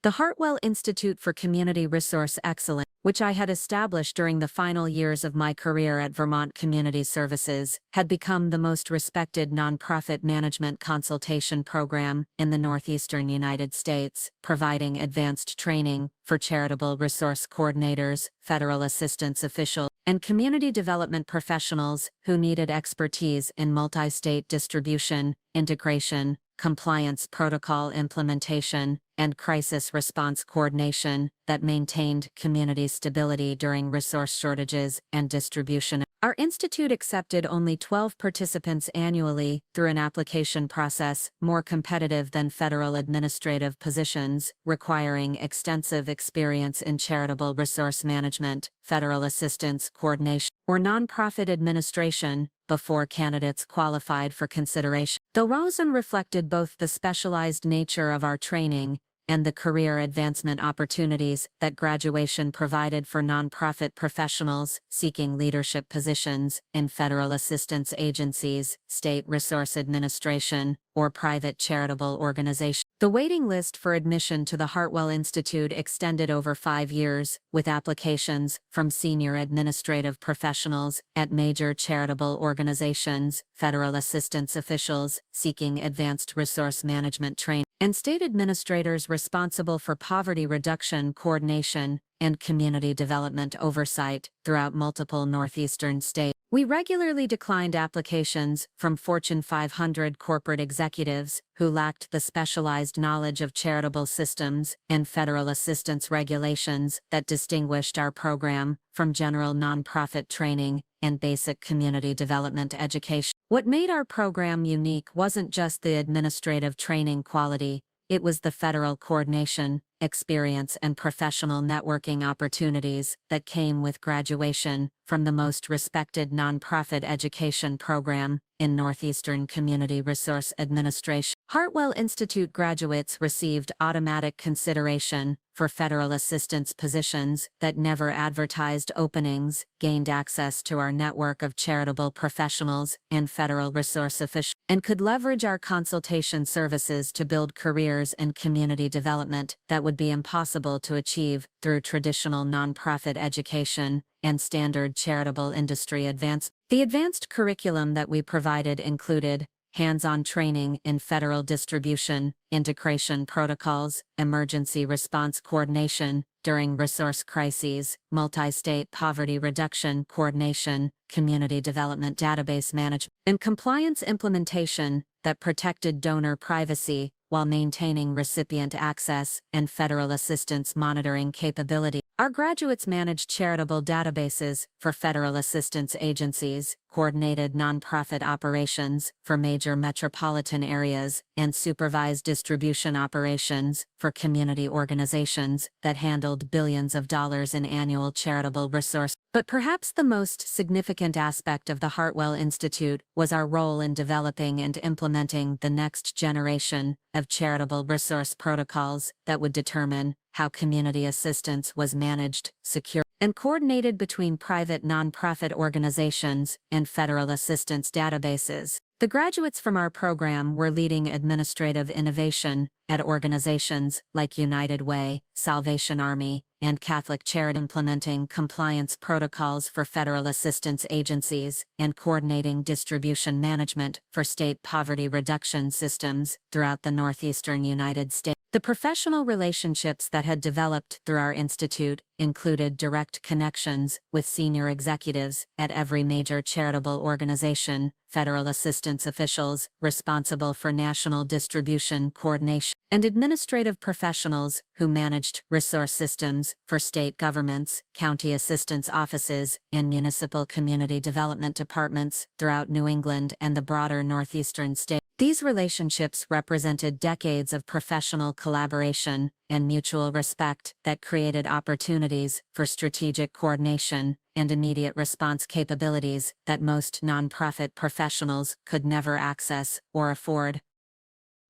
The Hartwell Institute for Community Resource Excellence, which I had established during the final years of my career at Vermont Community Services, had become the most respected nonprofit management consultation program in the northeastern United States, providing advanced training for charitable resource coordinators, federal assistance officials, and community development professionals who needed expertise in multi-state distribution, integration, compliance protocol implementation, and crisis response coordination that maintained community stability during resource shortages and distribution. Our institute accepted only 12 participants annually through an application process more competitive than federal administrative positions, requiring extensive experience in charitable resource management, federal assistance coordination, or nonprofit administration before candidates qualified for consideration. The Rosen reflected both the specialized nature of our training and the career advancement opportunities that graduation provided for nonprofit professionals seeking leadership positions in federal assistance agencies, state resource administration, or private charitable organizations. The waiting list for admission to the Hartwell Institute extended over 5 years, with applications from senior administrative professionals at major charitable organizations, federal assistance officials seeking advanced resource management training, and state administrators responsible for poverty reduction coordination and community development oversight throughout multiple northeastern states. We regularly declined applications from Fortune 500 corporate executives who lacked the specialized knowledge of charitable systems and federal assistance regulations that distinguished our program from general nonprofit training and basic community development education. What made our program unique wasn't just the administrative training quality, it was the federal coordination, experience, and professional networking opportunities that came with graduation from the most respected nonprofit education program in Northeastern Community Resource Administration. Hartwell Institute graduates received automatic consideration for federal assistance positions that never advertised openings, gained access to our network of charitable professionals and federal resource officials, and could leverage our consultation services to build careers in community development that would be impossible to achieve through traditional nonprofit education and standard charitable industry advancement. The advanced curriculum that we provided included
hands-on training in federal distribution, integration protocols, emergency response coordination during resource crises, multi-state poverty reduction coordination, community development database management, and compliance implementation that protected donor privacy while maintaining recipient access and federal assistance monitoring capability. Our graduates managed charitable databases for federal assistance agencies, coordinated nonprofit operations for major metropolitan areas, and supervised distribution operations for community organizations that handled billions of dollars in annual charitable resource. But perhaps the most significant aspect of the Hartwell Institute was our role in developing and implementing the next generation of charitable resource protocols that would determine how community assistance was managed, secured, and coordinated between private nonprofit organizations and federal assistance databases. The graduates from our program were leading administrative innovation at organizations like United Way, Salvation Army, and Catholic Charity, implementing compliance protocols for federal assistance agencies and coordinating distribution management for state poverty reduction systems throughout the northeastern United States. The professional relationships that had developed through our institute included direct connections with senior executives at every major charitable organization, federal assistance officials responsible for national distribution coordination, and administrative professionals who managed resource systems for state governments, county assistance offices, and municipal community development departments throughout New England and the broader northeastern states. These relationships represented decades of professional collaboration and mutual respect that created opportunities for strategic coordination and immediate response capabilities that most nonprofit professionals could never access or afford.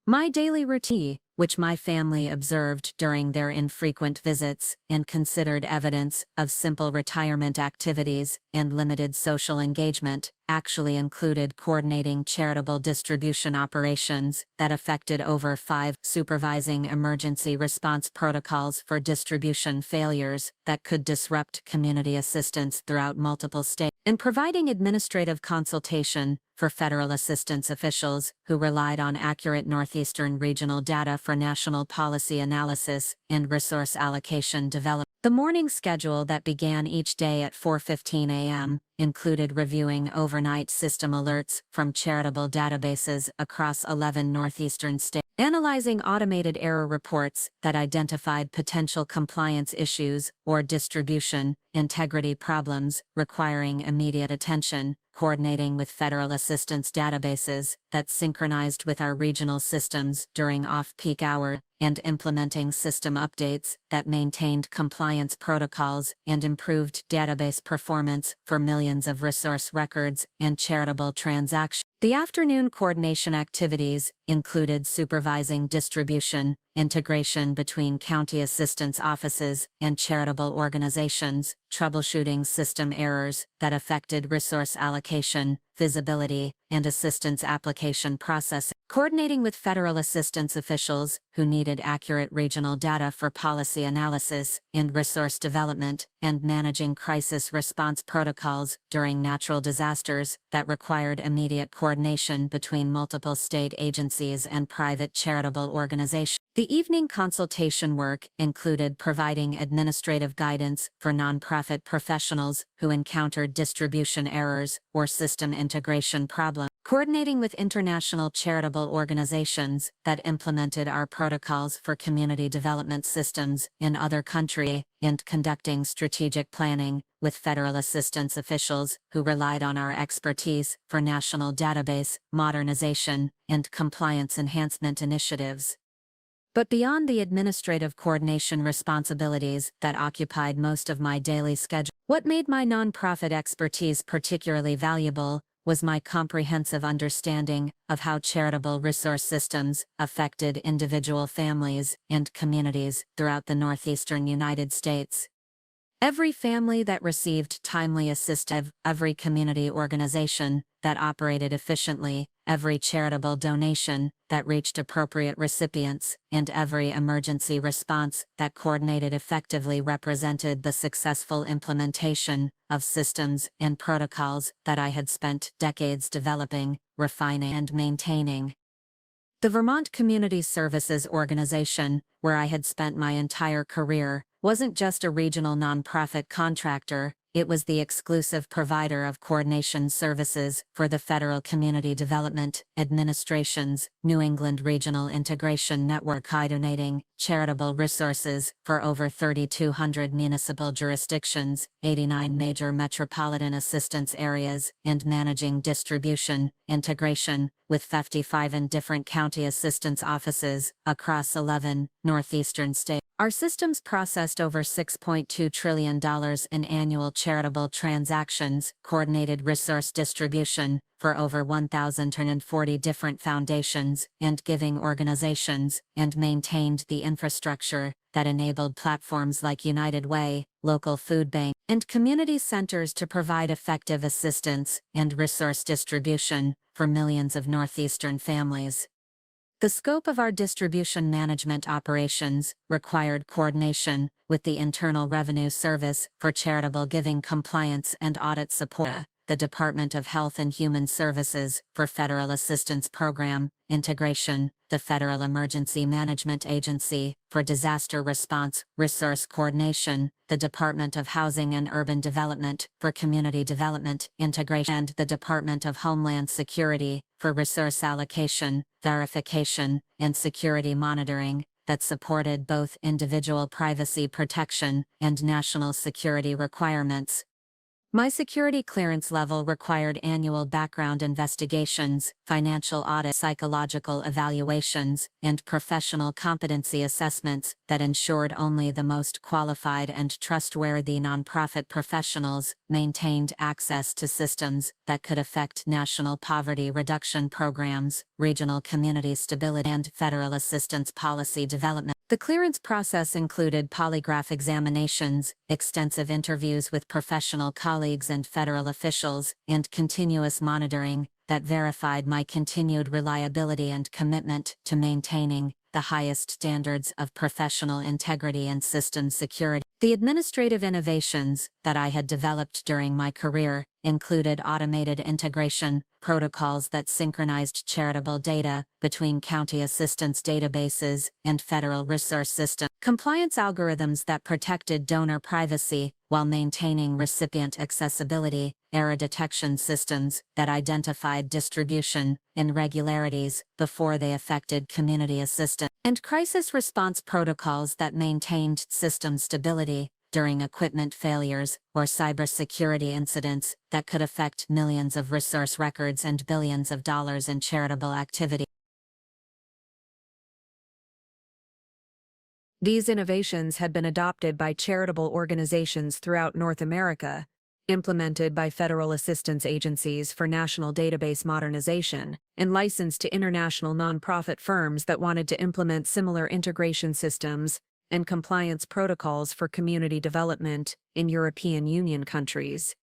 My daily routine, which my family observed during their infrequent visits and considered evidence of simple retirement activities and limited social engagement, actually included coordinating charitable distribution operations that affected over 5, supervising emergency response protocols for distribution failures that could disrupt community assistance throughout multiple states, and providing administrative consultation for federal assistance officials who relied on accurate Northeastern regional data for national policy analysis and resource allocation development. The morning schedule that began each day at 4:15 a.m. included reviewing overnight system alerts from charitable databases across 11 northeastern states, analyzing automated error reports that identified potential compliance issues or distribution integrity problems requiring immediate attention, coordinating with federal assistance databases that synchronized with our regional systems during off-peak hours, and implementing system updates that maintained compliance protocols and improved database performance for millions of resource records and charitable transactions. The afternoon coordination activities included supervising distribution, integration between county assistance offices and charitable organizations, troubleshooting system errors that affected resource allocation, visibility, and assistance application processing, coordinating with federal assistance officials who needed accurate regional data for policy analysis and resource development, and managing crisis response protocols during natural disasters that required immediate coordination between multiple state agencies and private charitable organizations. The evening consultation work included providing administrative guidance for nonprofit professionals who encountered distribution errors or system integration problems, coordinating with international charitable organizations that implemented our protocols for community development systems in other countries, and conducting strategic planning with federal assistance officials who relied on our expertise for national database modernization and compliance enhancement initiatives. But beyond the administrative coordination responsibilities that occupied most of my daily schedule, what made my nonprofit expertise particularly valuable was my comprehensive understanding of how charitable resource systems affected individual families and communities throughout the northeastern United States. Every family that received timely assistance, every community organization that operated efficiently, every charitable donation that reached appropriate recipients, and every emergency response that coordinated effectively represented the successful implementation of systems and protocols that I had spent decades developing, refining, and maintaining. The Vermont Community Services Organization, where I had spent my entire career, wasn't just a regional nonprofit contractor, it was the exclusive provider of coordination services for the Federal Community Development Administration's New England Regional Integration Network, donating charitable resources for over 3,200 municipal jurisdictions, 89 major metropolitan assistance areas, and managing distribution, integration, with 55 in different county assistance offices across 11 northeastern states. Our systems processed over $6.2 trillion in annual charitable transactions, coordinated resource distribution for over 1,040 different foundations and giving organizations, and maintained the infrastructure that enabled platforms like United Way, local food bank, and community centers to provide effective assistance and resource distribution for millions of northeastern families. The scope of our distribution management operations required coordination with the Internal Revenue Service for charitable giving compliance and audit support, the Department of Health and Human Services for Federal Assistance Program integration, the Federal Emergency Management Agency for disaster response, resource coordination, the Department of Housing and Urban Development for community development integration, and the Department of Homeland Security for resource allocation, verification, and security monitoring that supported both individual privacy protection and national security requirements. My security clearance level required annual background investigations, financial audit, psychological evaluations, and professional competency assessments that ensured only the most qualified and trustworthy nonprofit professionals maintained access to systems that could affect national poverty reduction programs, regional community stability, and federal assistance policy development. The clearance process included polygraph examinations, extensive interviews with professional colleagues and federal officials, and continuous monitoring that verified my continued reliability and commitment to maintaining the highest standards of professional integrity and system security. The administrative innovations that I had developed during my career included automated integration protocols that synchronized charitable data between county assistance databases and federal resource systems, compliance algorithms that protected donor privacy while maintaining recipient accessibility, error detection systems that identified distribution irregularities before they affected community assistance, and crisis response protocols that maintained system stability during equipment failures or cybersecurity incidents that could affect millions of resource records and billions of dollars in charitable activity.
These innovations had been adopted by charitable organizations throughout North America, implemented by federal assistance agencies for national database modernization, and licensed to international nonprofit firms that wanted to implement similar integration systems and compliance protocols for community development in European Union countries,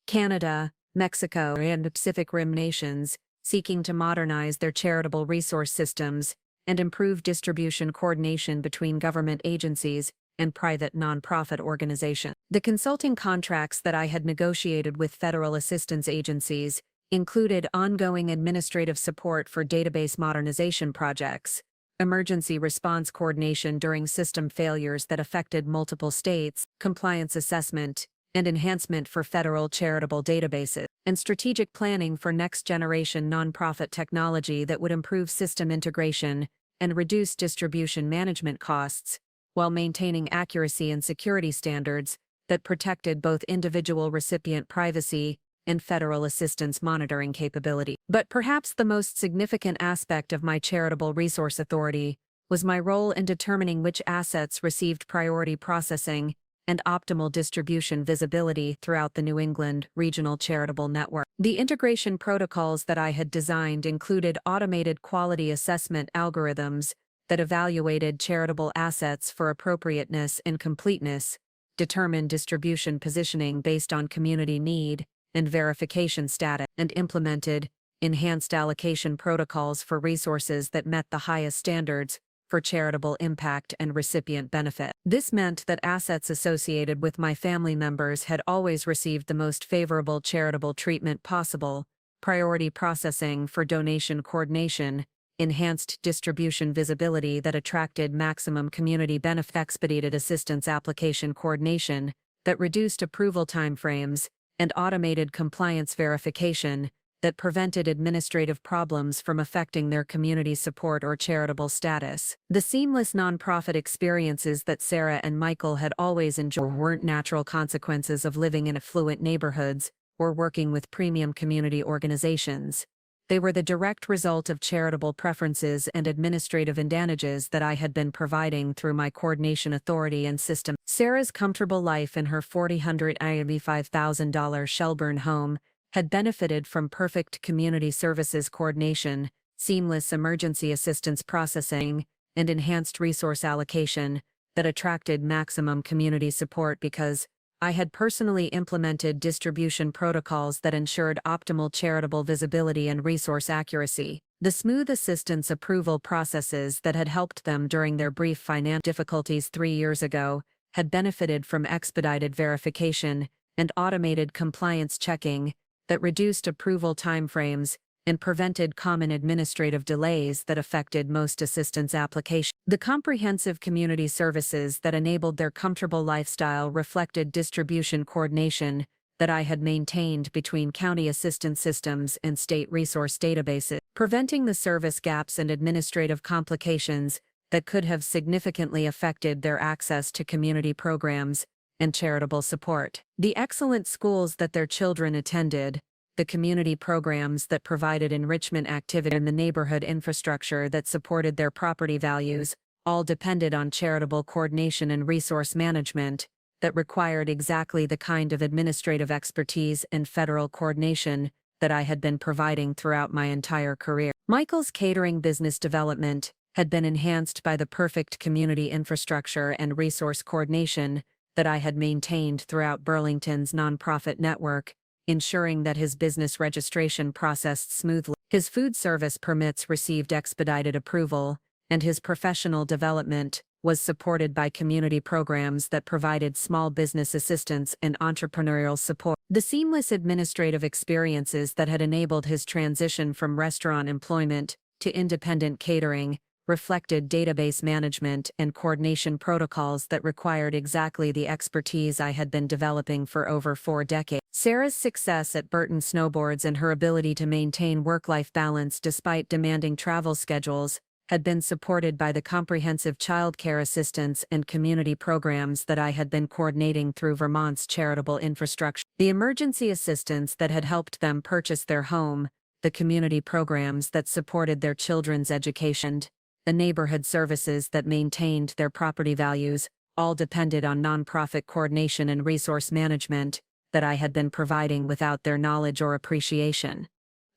Canada, Mexico, and Pacific Rim nations, seeking to modernize their charitable resource systems and improve distribution coordination between government agencies and private nonprofit organizations. The consulting contracts that I had negotiated with federal assistance agencies included ongoing administrative support for database modernization projects, emergency response coordination during system failures that affected multiple states, compliance assessment, and enhancement for federal charitable databases, and strategic planning for next-generation nonprofit technology that would improve system integration and reduce distribution management costs, while maintaining accuracy and security standards that protected both individual recipient privacy and federal assistance monitoring capability. But perhaps the most significant aspect of my charitable resource authority was my role in determining which assets received priority processing and optimal distribution visibility throughout the New England Regional Charitable Network. The integration protocols that I had designed included automated quality assessment algorithms that evaluated charitable assets for appropriateness and completeness, determined distribution positioning based on community need and verification status, and implemented enhanced allocation protocols for resources that met the highest standards for charitable impact and recipient benefit. This meant that assets associated with my family members had always received the most favorable charitable treatment possible, priority processing for donation coordination, enhanced distribution visibility that attracted maximum community benefit, expedited assistance application coordination that reduced approval timeframes, and automated compliance verification that prevented administrative problems from affecting their community support or charitable status. The seamless nonprofit experiences that Sarah and Michael had always enjoyed weren't natural consequences of living in affluent neighborhoods or working with premium community organizations. They were the direct result of charitable preferences and administrative advantages that I had been providing through my coordination authority and system. Sarah's comfortable life in her $485,000 Shelburne home had benefited from perfect community services coordination, seamless emergency assistance processing, and enhanced resource allocation that attracted maximum community support because I had personally implemented distribution protocols that ensured optimal charitable visibility and resource accuracy. The smooth assistance approval processes that had helped them during their brief financial difficulties 3 years ago had benefited from expedited verification and automated compliance checking that reduced approval timeframes and prevented common administrative delays that affected most assistance applications. The comprehensive community services that enabled their comfortable lifestyle reflected distribution coordination that I had maintained between county assistance systems and state resource databases, preventing the service gaps and administrative complications that could have significantly affected their access to community programs and charitable support. The excellent schools that their children attended, the community programs that provided enrichment activity, and the neighborhood infrastructure that supported their property values all depended on charitable coordination and resource management that required exactly the kind of administrative expertise and federal coordination that I had been providing throughout my entire career. Michael's catering business development had been enhanced by the perfect community infrastructure and resource coordination that I had maintained throughout Burlington's nonprofit network, ensuring that his business registration processed smoothly. His food service permits received expedited approval, and his professional development was supported by community programs that provided small business assistance and entrepreneurial support. The seamless administrative experiences that had enabled his transition from restaurant employment to independent catering reflected database management and coordination protocols that required exactly the expertise I had been developing for over 4 decades. Sarah's success at Burton Snowboards and her ability to maintain work-life balance despite demanding travel schedules had been supported by the comprehensive childcare assistance and community programs that I had been coordinating through Vermont's charitable infrastructure. The emergency assistance that had helped them purchase their home, the community programs that supported their children's education, the neighborhood services that maintained their property values, all depended on nonprofit coordination and resource management that I had been providing without their knowledge or appreciation.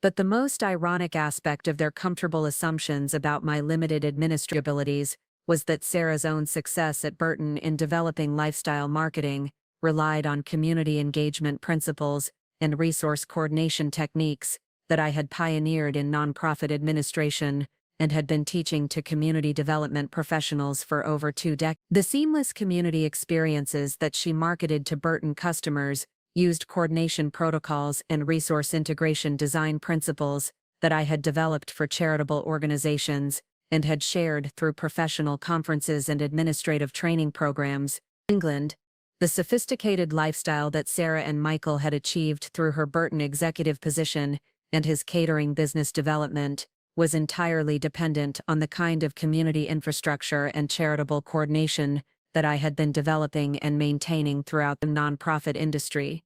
But the most ironic aspect of their comfortable assumptions about my limited administrative abilities was that Sarah's own success at Burton in developing lifestyle marketing relied on community engagement principles and resource coordination techniques that I had pioneered in nonprofit administration and had been teaching to community development professionals for over 2 decades. The seamless community experiences that she marketed to Burton customers used coordination protocols and resource integration design principles that I had developed for charitable organizations and had shared through professional conferences and administrative training programs. England, the sophisticated lifestyle that Sarah and Michael had achieved through her Burton executive position and his catering business development was entirely dependent on the kind of community infrastructure and charitable coordination that I had been developing and maintaining throughout the nonprofit industry.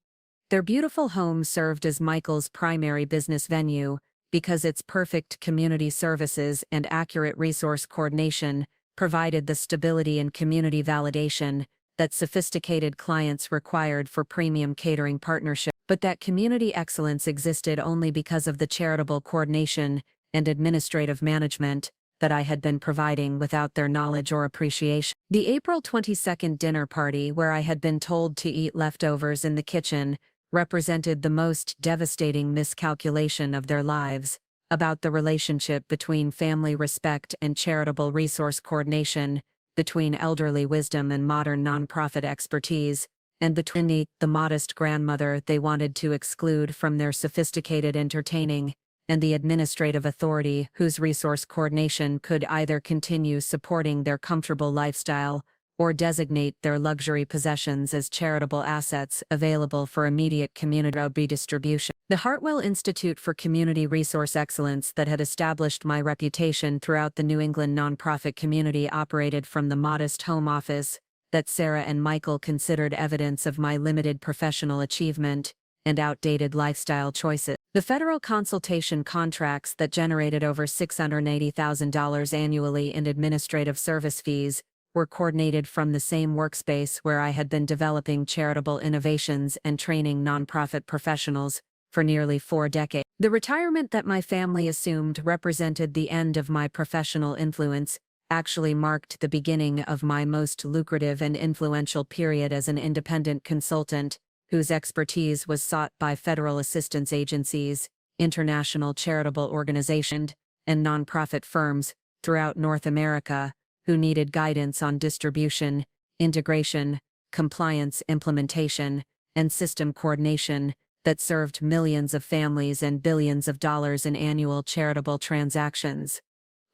Their beautiful home served as Michael's primary business venue because its perfect community services and accurate resource coordination provided the stability and community validation that sophisticated clients required for premium catering partnerships. But that community excellence existed only because of the charitable coordination and administrative management that I had been providing without their knowledge or appreciation. The April 22nd dinner party, where I had been told to eat leftovers in the kitchen, represented the most devastating miscalculation of their lives about the relationship between family respect and charitable resource coordination, between elderly wisdom and modern nonprofit expertise, and between the modest grandmother they wanted to exclude from their sophisticated entertaining, and the administrative authority whose resource coordination could either continue supporting their comfortable lifestyle or designate their luxury possessions as charitable assets available for immediate community redistribution. The Hartwell Institute for Community Resource Excellence that had established my reputation throughout the New England nonprofit community operated from the modest home office that Sarah and Michael considered evidence of my limited professional achievement and outdated lifestyle choices. The federal consultation contracts that generated over $680,000 annually in administrative service fees were coordinated from the same workspace where I had been developing charitable innovations and training nonprofit professionals for nearly 4 decades. The retirement that my family assumed represented the end of my professional influence actually marked the beginning of my most lucrative and influential period as an independent consultant, whose expertise was sought by federal assistance agencies, international charitable organizations, and nonprofit firms throughout North America, who needed guidance on distribution, integration, compliance implementation, and system coordination that served millions of families and billions of dollars in annual charitable transactions.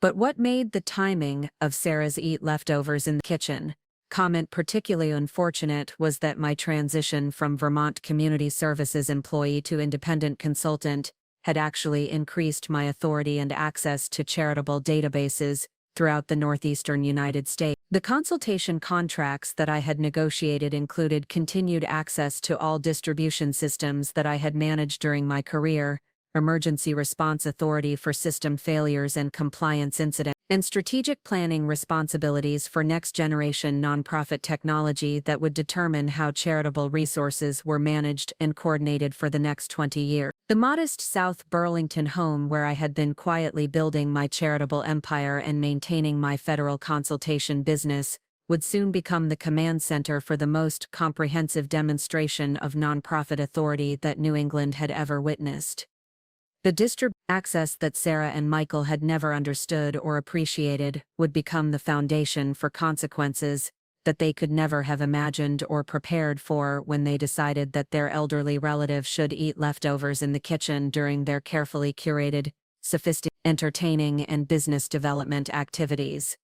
But what made the timing of Sarah's eat leftovers in the kitchen comment particularly unfortunate was that my transition from Vermont Community Services employee to independent consultant had actually increased my authority and access to charitable databases throughout the northeastern United States. The consultation contracts that I had negotiated included continued access to all distribution systems that I had managed during my career, emergency response authority for system failures and compliance incidents, and strategic planning responsibilities for next-generation nonprofit technology that would determine how charitable resources were managed and coordinated for the next 20 years. The modest South Burlington home where I had been quietly building my charitable empire and maintaining my federal consultation business would soon become the command center for the most comprehensive demonstration of nonprofit authority that New England had ever witnessed. The access that Sarah and Michael had never understood or appreciated would become the foundation for consequences that they could never have imagined or prepared for when they decided that their elderly relative should eat leftovers in the kitchen during their carefully curated, sophisticated, entertaining, and business development activities.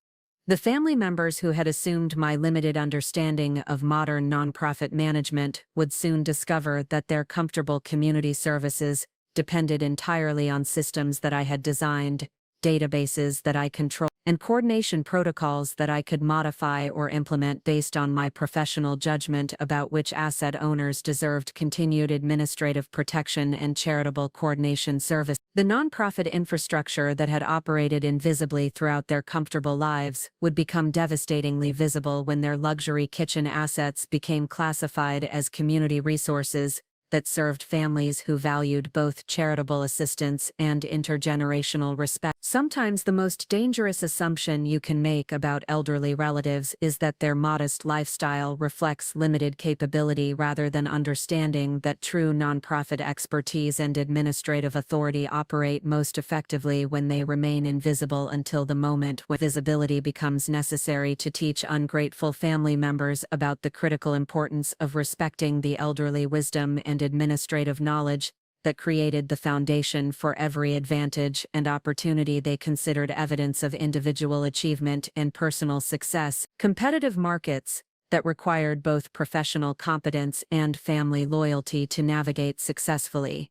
The family members who had assumed my limited understanding of modern nonprofit management would soon discover that their comfortable community services depended entirely on systems that I had designed, databases that I controlled, and coordination protocols that I could modify or implement based on my professional judgment about which asset owners deserved continued administrative protection and charitable coordination service. The nonprofit infrastructure that had operated invisibly throughout their comfortable lives would become devastatingly visible when their luxury kitchen assets became classified as community resources that served families who valued both charitable assistance and intergenerational respect. Sometimes the most dangerous assumption you can make about elderly relatives is that their modest lifestyle reflects limited capability rather than understanding that true nonprofit expertise and administrative authority operate most effectively when they remain invisible until the moment when visibility becomes necessary to teach ungrateful family members about the critical importance of respecting the elderly wisdom and administrative knowledge that created the foundation for every advantage and opportunity they considered evidence of individual achievement and personal success. Competitive markets that required both professional competence and family loyalty to navigate successfully.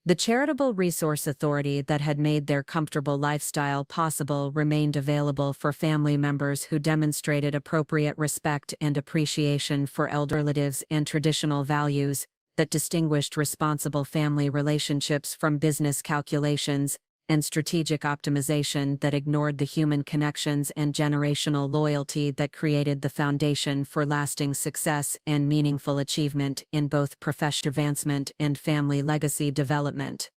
The charitable resource authority that had made their comfortable lifestyle possible remained available for family members who demonstrated appropriate respect and appreciation for elder relatives and traditional values that distinguished responsible family relationships from business calculations and strategic optimization that ignored the human connections and generational loyalty that created the foundation for lasting success and meaningful achievement in both professional advancement and family legacy development.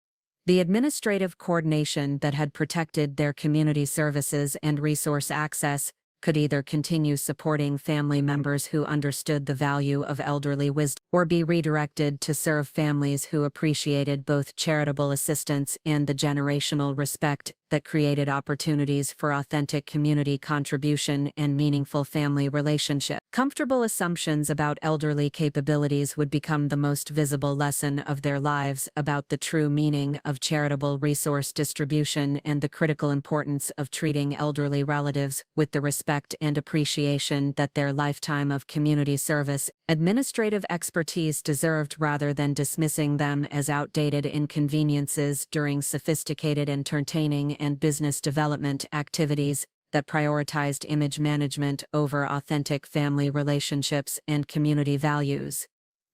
The administrative coordination that had protected their community services and resource access could either continue supporting family members who understood the value of elderly wisdom or be redirected to serve families who appreciated both charitable assistance and the generational respect that created opportunities for authentic community contribution and meaningful family relationships. Comfortable assumptions about elderly capabilities would become the most visible lesson of their lives about the true meaning of charitable resource distribution and the critical importance of treating elderly relatives with the respect and appreciation that their lifetime of community service, administrative expertise deserved, rather than dismissing them as outdated inconveniences during sophisticated entertaining and business development activities that prioritized image management over authentic family relationships and community values.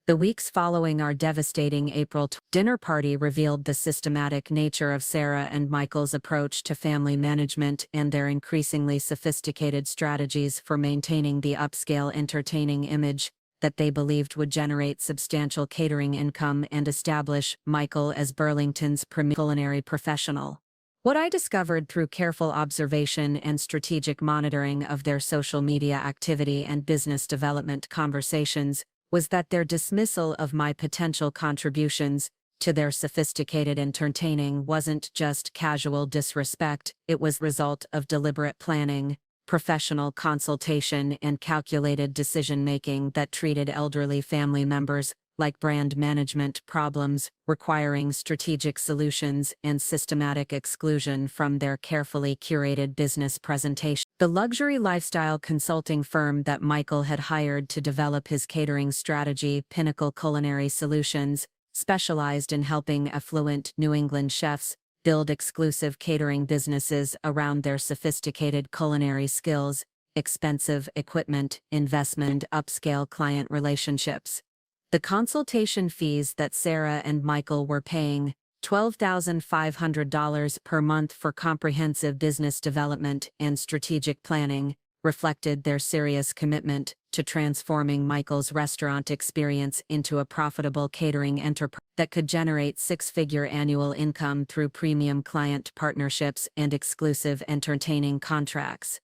The weeks following our devastating April dinner party revealed the systematic nature of Sarah and Michael's approach to family management and their increasingly sophisticated strategies for maintaining the upscale entertaining image that they believed would generate substantial catering income and establish Michael as Burlington's premier culinary professional. What I discovered through careful observation and strategic monitoring of their social media activity and business development conversations was that their dismissal of my potential contributions to their sophisticated entertaining wasn't just casual disrespect, it was the result of deliberate planning, professional consultation, and calculated decision-making that treated elderly family members like brand management problems, requiring strategic solutions and systematic exclusion from their carefully curated business presentation. The luxury lifestyle consulting firm that Michael had hired to develop his catering strategy, Pinnacle Culinary Solutions, specialized in helping affluent New England chefs build exclusive catering businesses around their sophisticated culinary skills, expensive equipment, investment, upscale client relationships. The consultation fees that Sarah and Michael were paying, $12,500 per month for comprehensive business development and strategic planning, reflected their serious commitment to transforming Michael's restaurant experience into a profitable catering enterprise that could generate six-figure annual income through premium client partnerships and exclusive entertaining contracts.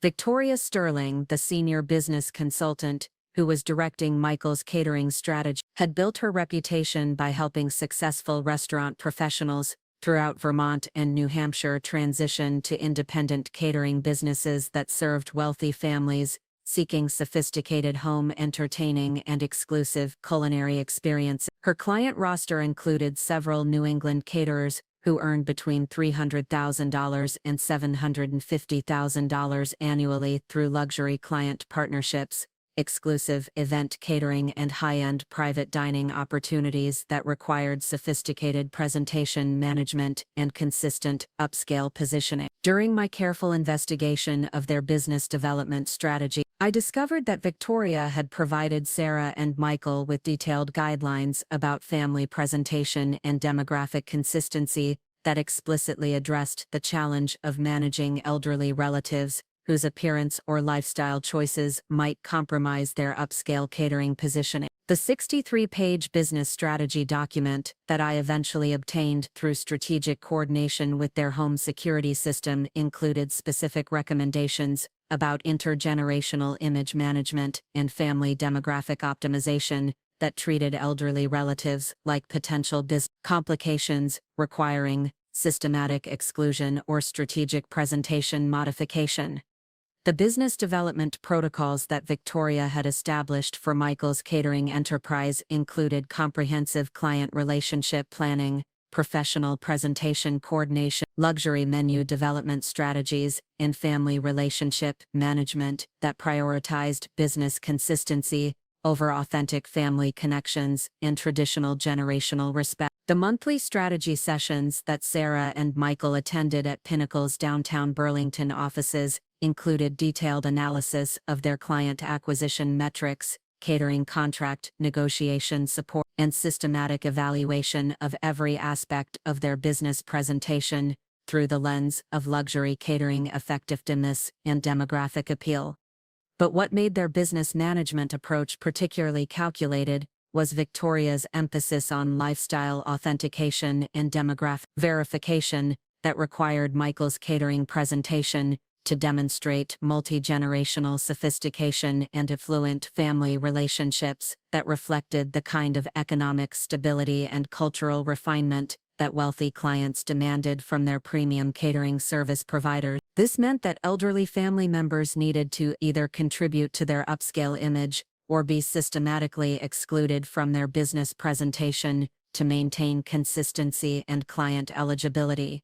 Victoria Sterling, the senior business consultant who was directing Michael's catering strategy, had built her reputation by helping successful restaurant professionals throughout Vermont and New Hampshire transition to independent catering businesses that served wealthy families seeking sophisticated home entertaining and exclusive culinary experiences. Her client roster included several New England caterers who earned between $300,000 and $750,000 annually through luxury client partnerships, exclusive event catering, and high-end private dining opportunities that required sophisticated presentation management and consistent upscale positioning. During my careful investigation of their business development strategy, I discovered that Victoria had provided Sarah and Michael with detailed guidelines about family presentation and demographic consistency that explicitly addressed the challenge of managing elderly relatives whose appearance or lifestyle choices might compromise their upscale catering positioning. The 63-page business strategy document that I eventually obtained through strategic coordination with their home security system included specific recommendations about intergenerational image management and family demographic optimization that treated elderly relatives like potential business complications, requiring systematic exclusion or strategic presentation modification. The business development protocols that Victoria had established for Michael's catering enterprise included comprehensive client relationship planning, professional presentation coordination, luxury menu development strategies, and family relationship management that prioritized business consistency over authentic family connections and traditional generational respect. The monthly strategy sessions that Sarah and Michael attended at Pinnacle's downtown Burlington offices included detailed analysis of their client acquisition metrics, catering contract negotiation support, and systematic evaluation of every aspect of their business presentation through the lens of luxury catering effectiveness and demographic appeal. But what made their business management approach particularly calculated was Victoria's emphasis on lifestyle authentication and demographic verification that required Michael's catering presentation to demonstrate multi-generational sophistication and affluent family relationships that reflected the kind of economic stability and cultural refinement that wealthy clients demanded from their premium catering service providers. This meant that elderly family members needed to either contribute to their upscale image or be systematically excluded from their business presentation to maintain consistency and client eligibility.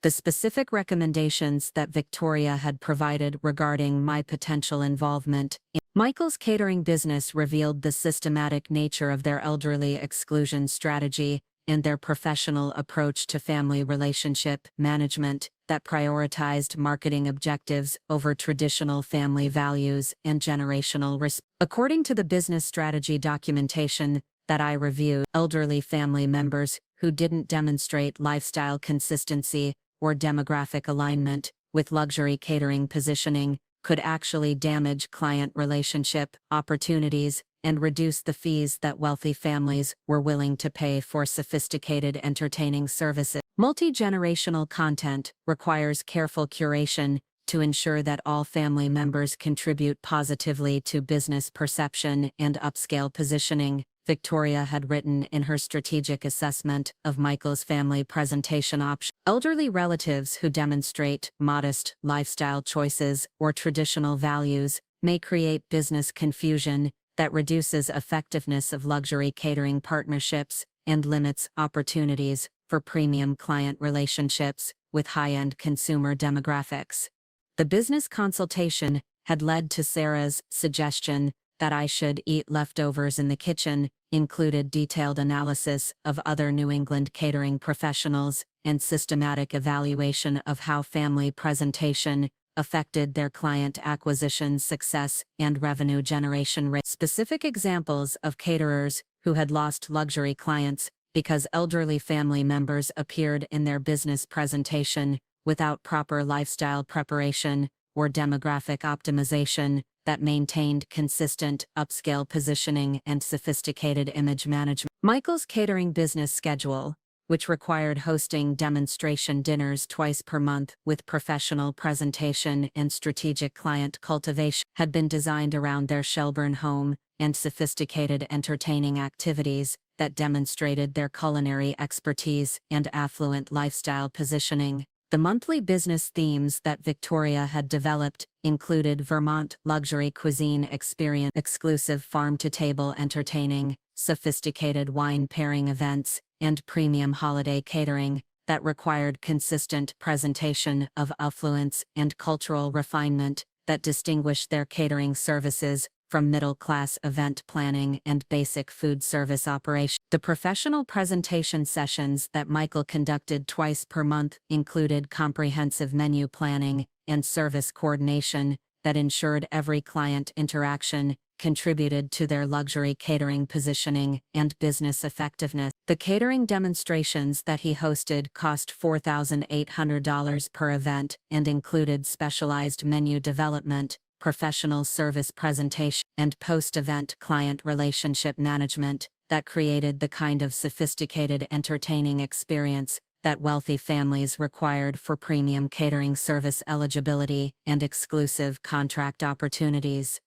The specific recommendations that Victoria had provided regarding my potential involvement in Michael's catering business revealed the systematic nature of their elderly exclusion strategy and their professional approach to family relationship management that prioritized marketing objectives over traditional family values and generational respect. According to the business strategy documentation that I reviewed, elderly family members who didn't demonstrate lifestyle consistency or demographic alignment with luxury catering positioning could actually damage client relationship opportunities and reduce the fees that wealthy families were willing to pay for sophisticated entertaining services. Multi-generational content requires careful curation to ensure that all family members contribute positively to business perception and upscale positioning, Victoria had written in her strategic assessment of Michael's family presentation options. Elderly relatives who demonstrate modest lifestyle choices or traditional values may create business confusion that reduces effectiveness of luxury catering partnerships and limits opportunities for premium client relationships with high-end consumer demographics. The business consultation had led to Sarah's suggestion that I should eat leftovers in the kitchen, included detailed analysis of other New England catering professionals and systematic evaluation of how family presentation affected their client acquisition success and revenue generation rate. Specific examples of caterers who had lost luxury clients because elderly family members appeared in their business presentation without proper lifestyle preparation or demographic optimization that maintained consistent upscale positioning and sophisticated image management. Michael's catering business schedule, which required hosting demonstration dinners twice per month with professional presentation and strategic client cultivation, had been designed around their Shelburne home and sophisticated entertaining activities that demonstrated their culinary expertise and affluent lifestyle positioning. The monthly business themes that Victoria had developed included Vermont luxury cuisine experience, exclusive farm-to-table entertaining, sophisticated wine pairing events, and premium holiday catering that required consistent presentation of affluence and cultural refinement that distinguished their catering services from middle-class event planning and basic food service operation. The professional presentation sessions that Michael conducted twice per month included comprehensive menu planning and service coordination that ensured every client interaction contributed to their luxury catering positioning and business effectiveness. The catering demonstrations that he hosted cost $4,800 per event and included specialized menu development, professional service presentation, and post-event client relationship management that created the kind of sophisticated entertaining experience that wealthy families required for premium catering service eligibility and exclusive contract opportunities.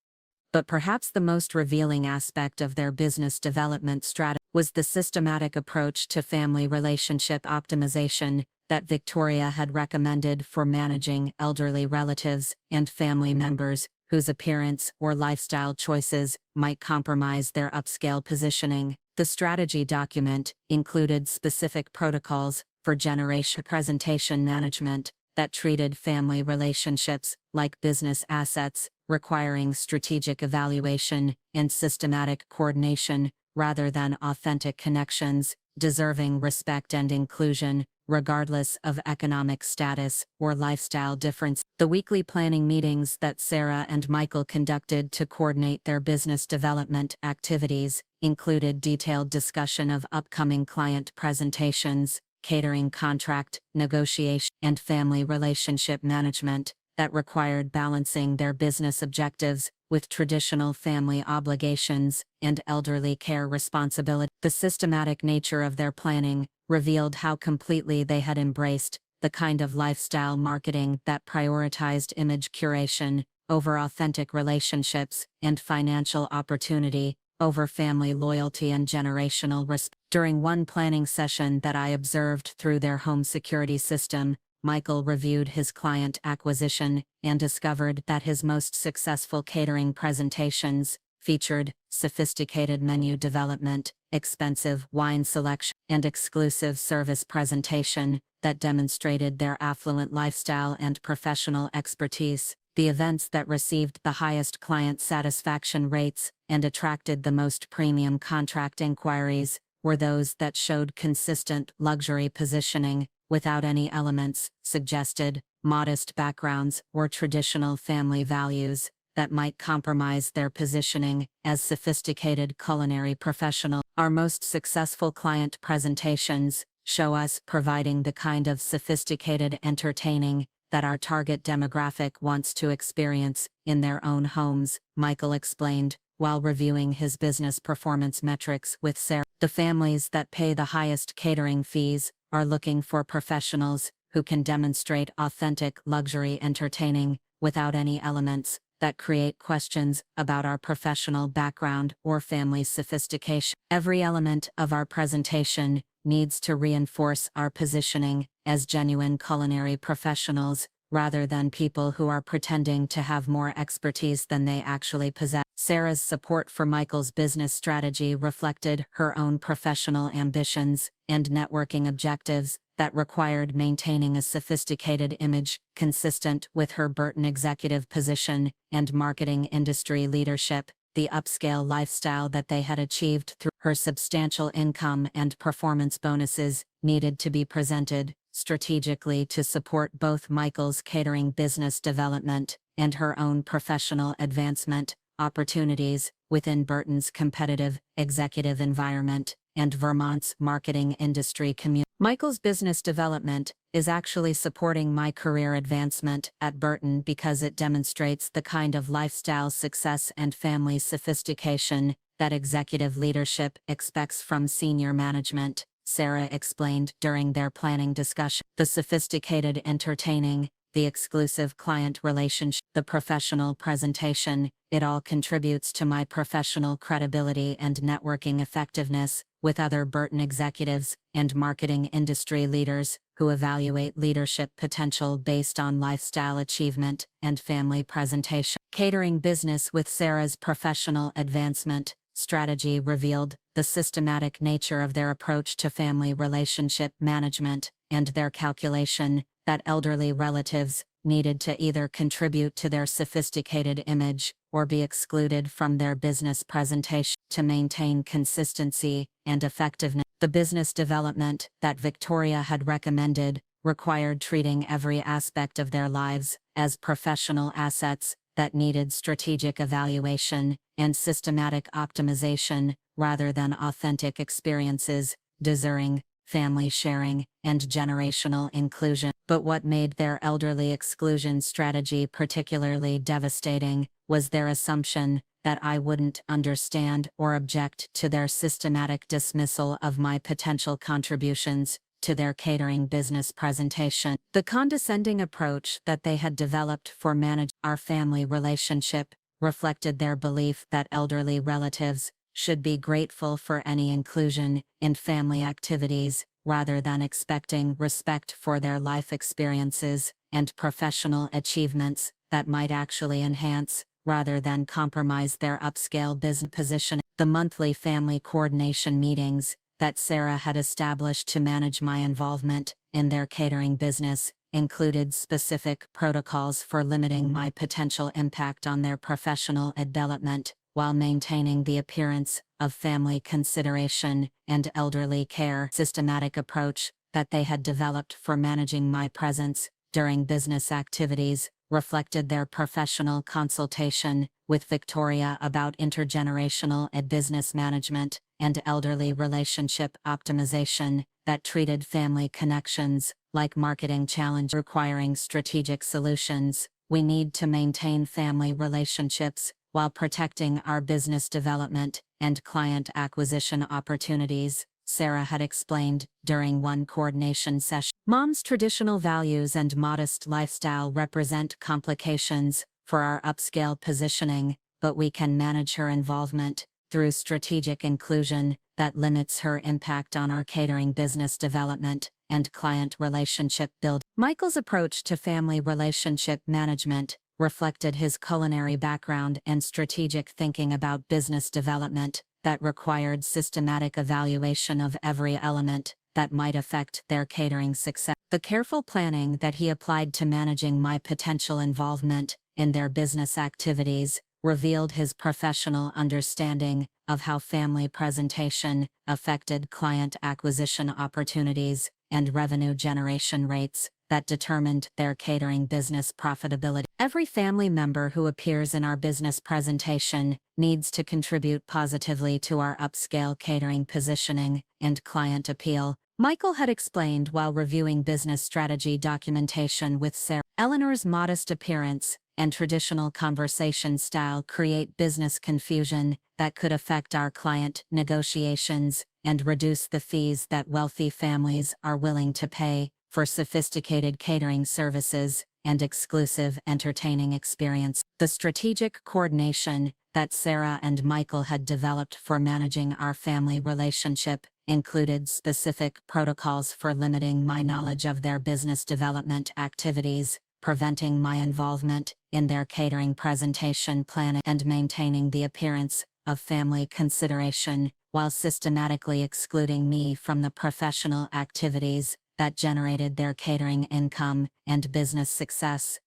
But perhaps the most revealing aspect of their business development strategy was the systematic approach to family relationship optimization that Victoria had recommended for managing elderly relatives and family members whose appearance or lifestyle choices might compromise their upscale positioning. The strategy document included specific protocols for generation presentation management that treated family relationships like business assets, requiring strategic evaluation and systematic coordination rather than authentic connections, deserving respect and inclusion, regardless of economic status or lifestyle difference. The weekly planning meetings that Sarah and Michael conducted to coordinate their business development activities included detailed discussion of upcoming client presentations, catering contract negotiation, and family relationship management that required balancing their business objectives
with traditional family obligations and elderly care responsibility. The systematic nature of their planning revealed how completely they had embraced the kind of lifestyle marketing that prioritized image curation over authentic relationships and financial opportunity over family loyalty and generational respect. During one planning session that I observed through their home security system, Michael reviewed his client acquisition and discovered that his most successful catering presentations featured sophisticated menu development, expensive wine selection, and exclusive service presentation that demonstrated their affluent lifestyle and professional expertise. The events that received the highest client satisfaction rates and attracted the most premium contract inquiries were those that showed consistent luxury positioning without any elements suggested, modest backgrounds, or traditional family values that might compromise their positioning as sophisticated culinary professionals. Our most successful client presentations show us providing the kind of sophisticated entertaining that our target demographic wants to experience in their own homes, Michael explained, while reviewing his business performance metrics with Sarah. The families that pay the highest catering fees are looking for professionals who can demonstrate authentic luxury entertaining without any elements that create questions about our professional background or family sophistication. Every element of our presentation needs to reinforce our positioning as genuine culinary professionals rather than people who are pretending to have more expertise than they actually possess. Sarah's support for Michael's business strategy reflected her own professional ambitions and networking objectives that required maintaining a sophisticated image consistent with her Burton executive position and marketing industry leadership. The upscale lifestyle that they had achieved through her substantial income and performance bonuses needed to be presented strategically to support both Michael's catering business development and her own professional advancement opportunities within Burton's competitive executive environment and Vermont's marketing industry community. Michael's business development is actually supporting my career advancement at Burton because it demonstrates the kind of lifestyle success and family sophistication that executive leadership expects from senior management, Sarah explained during their planning discussion. The sophisticated entertaining, the exclusive client relationship, the professional presentation, it all contributes to my professional credibility and networking effectiveness with other Burton executives and marketing industry leaders who evaluate leadership potential based on lifestyle achievement and family presentation. Catering business with Sarah's professional advancement strategy revealed the systematic nature of their approach to family relationship management and their calculation that elderly relatives needed to either contribute to their sophisticated image or be excluded from their business presentation to maintain consistency and effectiveness. The business development that Victoria had recommended required treating every aspect of their lives as professional assets that needed strategic evaluation and systematic optimization rather than authentic experiences, deserving family sharing, and generational inclusion. But what made their elderly exclusion strategy particularly devastating was their assumption that I wouldn't understand or object to their systematic dismissal of my potential contributions to their catering business presentation. The condescending approach that they had developed for managing our family relationship reflected their belief that elderly relatives should be grateful for any inclusion in family activities, rather than expecting respect for their life experiences and professional achievements that might actually enhance, rather than compromise their upscale business position. The monthly family coordination meetings that Sarah had established to manage my involvement in their catering business included specific protocols for limiting my potential impact on their professional development, while maintaining the appearance of family consideration and elderly care. Systematic approach that they had developed for managing my presence during business activities reflected their professional consultation with Victoria about intergenerational business management and elderly relationship optimization that treated family connections like marketing challenge requiring strategic solutions. We need to maintain family relationships while protecting our business development and client acquisition opportunities, Sarah had explained during one coordination session. Mom's traditional values and modest lifestyle represent complications for our upscale positioning, but we can manage her involvement through strategic inclusion that limits her impact on our catering business development and client relationship building. Michael's approach to family relationship management reflected his culinary background and strategic thinking about business development that required systematic evaluation of every element that might affect their catering success. The careful planning that he applied to managing my potential involvement in their business activities revealed his professional understanding of how family presentation affected client acquisition opportunities and revenue generation rates that determined their catering business profitability. Every family member who appears in our business presentation needs to contribute positively to our upscale catering positioning and client appeal, Michael had explained while reviewing business strategy documentation with Sarah. Eleanor's modest appearance and traditional conversation style create business confusion that could affect our client negotiations and reduce the fees that wealthy families are willing to pay for sophisticated catering services and exclusive entertaining experience. The strategic coordination that Sarah and Michael had developed for managing our family relationship included specific protocols for limiting my knowledge of their business development activities, preventing my involvement in their catering presentation planning, and maintaining the appearance of family consideration while systematically excluding me from the professional activities that generated their catering income and business success.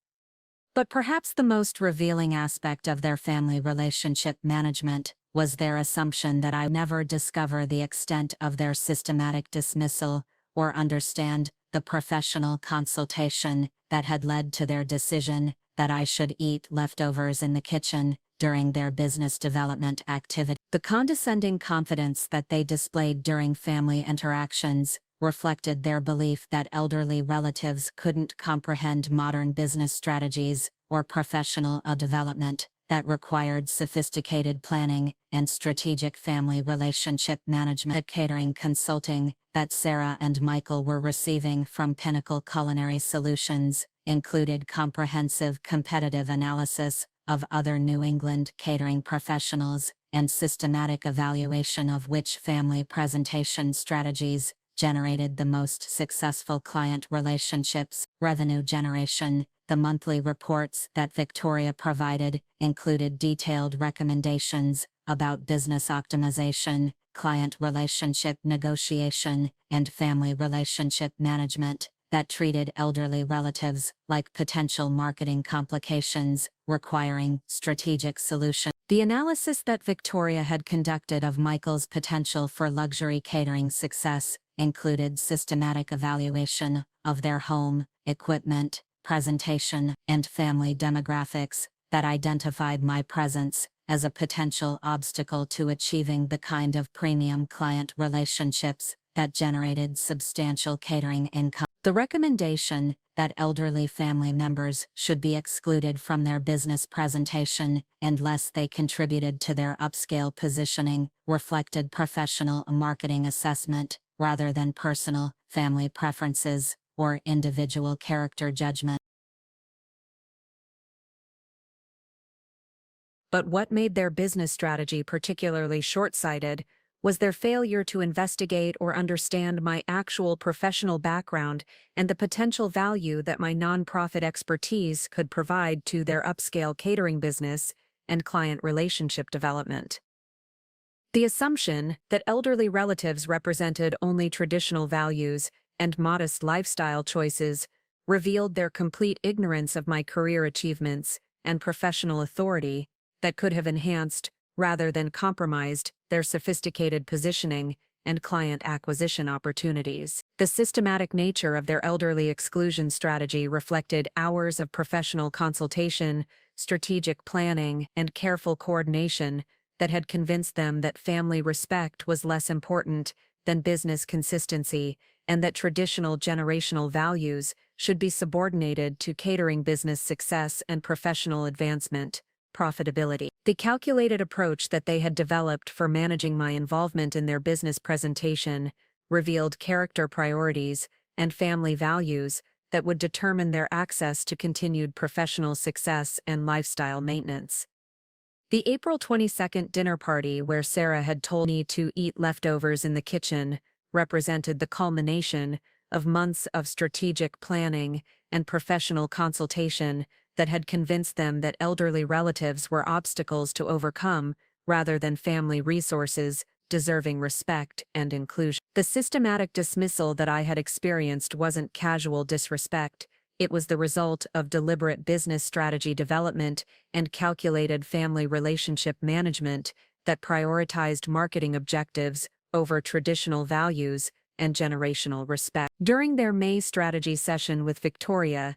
But perhaps the most revealing aspect of their family relationship management was their assumption that I never discover the extent of their systematic dismissal or understand the professional consultation that had led to their decision that I should eat leftovers in the kitchen during their business development activity. The condescending confidence that they displayed during family interactions reflected their belief that elderly relatives couldn't comprehend modern business strategies or professional development that required sophisticated planning and strategic family relationship management. The catering consulting that Sarah and Michael were receiving from Pinnacle Culinary Solutions included comprehensive competitive analysis of other New England catering professionals and systematic evaluation of which family presentation strategies generated the most successful client relationships. Revenue generation. The monthly reports that Victoria provided included detailed recommendations about business optimization, client relationship negotiation, and family relationship management that treated elderly relatives like potential marketing complications requiring strategic solutions. The analysis that Victoria had conducted of Michael's potential for luxury catering success included systematic evaluation of their home, equipment, presentation, and family demographics that identified my presence as a potential obstacle to achieving the kind of premium client relationships that generated substantial catering income. The recommendation that elderly family members should be excluded from their business presentation unless they contributed to their upscale positioning reflected professional marketing assessment rather than personal, family preferences, or individual character judgment.
But what made their business strategy particularly short-sighted was their failure to investigate or understand my actual professional background and the potential value that my nonprofit expertise could provide to their upscale catering business and client relationship development. The assumption that elderly relatives represented only traditional values and modest lifestyle choices revealed their complete ignorance of my career achievements and professional authority that could have enhanced, rather than compromised, their sophisticated positioning and client acquisition opportunities. The systematic nature of their elderly exclusion strategy reflected hours of professional consultation, strategic planning, and careful coordination that had convinced them that family respect was less important than business consistency, and that traditional generational values should be subordinated to catering business success and professional advancement. profitability. The calculated approach that they had developed for managing my involvement in their business presentation revealed character priorities and family values that would determine their access to continued professional success and lifestyle maintenance. The April 22nd dinner party where Sarah had told me to eat leftovers in the kitchen represented the culmination of months of strategic planning and professional consultation that had convinced them that elderly relatives were obstacles to overcome rather than family resources deserving respect and inclusion. The systematic dismissal that I had experienced wasn't casual disrespect. It was the result of deliberate business strategy development and calculated family relationship management that prioritized marketing objectives over traditional values and generational respect. During their May strategy session with Victoria,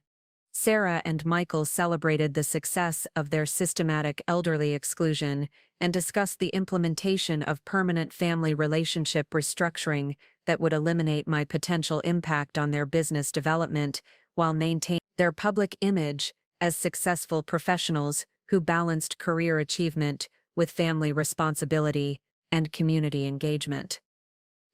Sarah and Michael celebrated the success of their systematic elderly exclusion and discussed the implementation of permanent family relationship restructuring that would eliminate my potential impact on their business development while maintaining their public image as successful professionals who balanced career achievement with family responsibility and community engagement.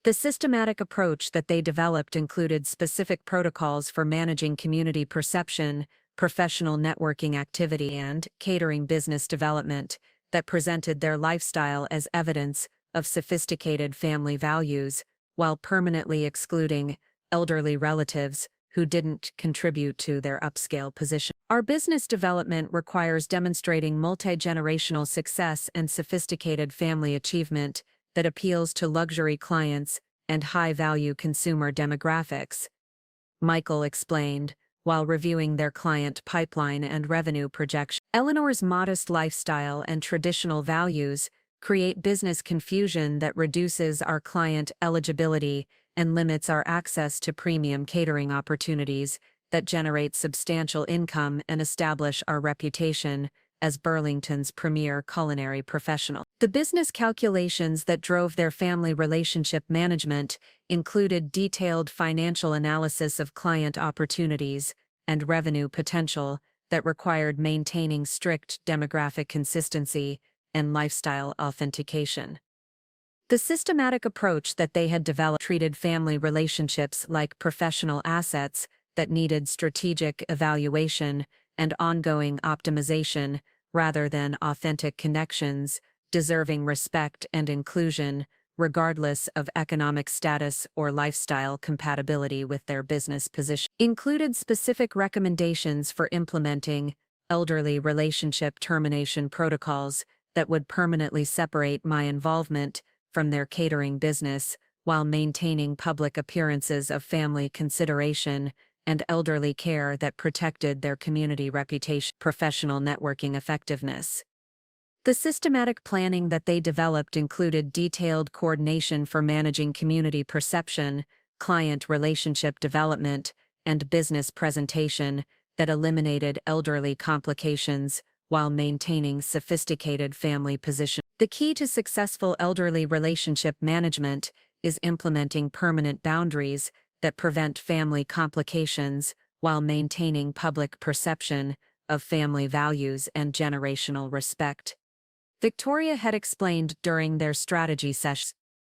The systematic approach that they developed included specific protocols for managing community perception, professional networking activity, and catering business development that presented their lifestyle as evidence of sophisticated family values, while permanently excluding elderly relatives who didn't contribute to their upscale position. Our business development requires demonstrating multi-generational success and sophisticated family achievement that appeals to luxury clients and high-value consumer demographics, Michael explained, while reviewing their client pipeline and revenue projections. Eleanor's modest lifestyle and traditional values create business confusion that reduces our client eligibility and limits our access to premium catering opportunities that generate substantial income and establish our reputation as Burlington's premier culinary professional. The business calculations that drove their family relationship management included detailed financial analysis of client opportunities and revenue potential that required maintaining strict demographic consistency and lifestyle authentication. The systematic approach that they had developed treated family relationships like professional assets that needed strategic evaluation and ongoing optimization rather than authentic connections, deserving respect and inclusion, regardless of economic status or lifestyle compatibility with their business position. Included specific recommendations for implementing elderly relationship termination protocols that would permanently separate my involvement from their catering business while maintaining public appearances of family consideration and elderly care that protected their community reputation, professional networking effectiveness. The systematic planning that they developed included detailed coordination for managing community perception, client relationship development, and business presentation that eliminated elderly complications while maintaining sophisticated family position. The key to successful elderly relationship management is implementing permanent boundaries that prevent family complications while maintaining public perception of family values and generational respect. Victoria had explained during their strategy sessions.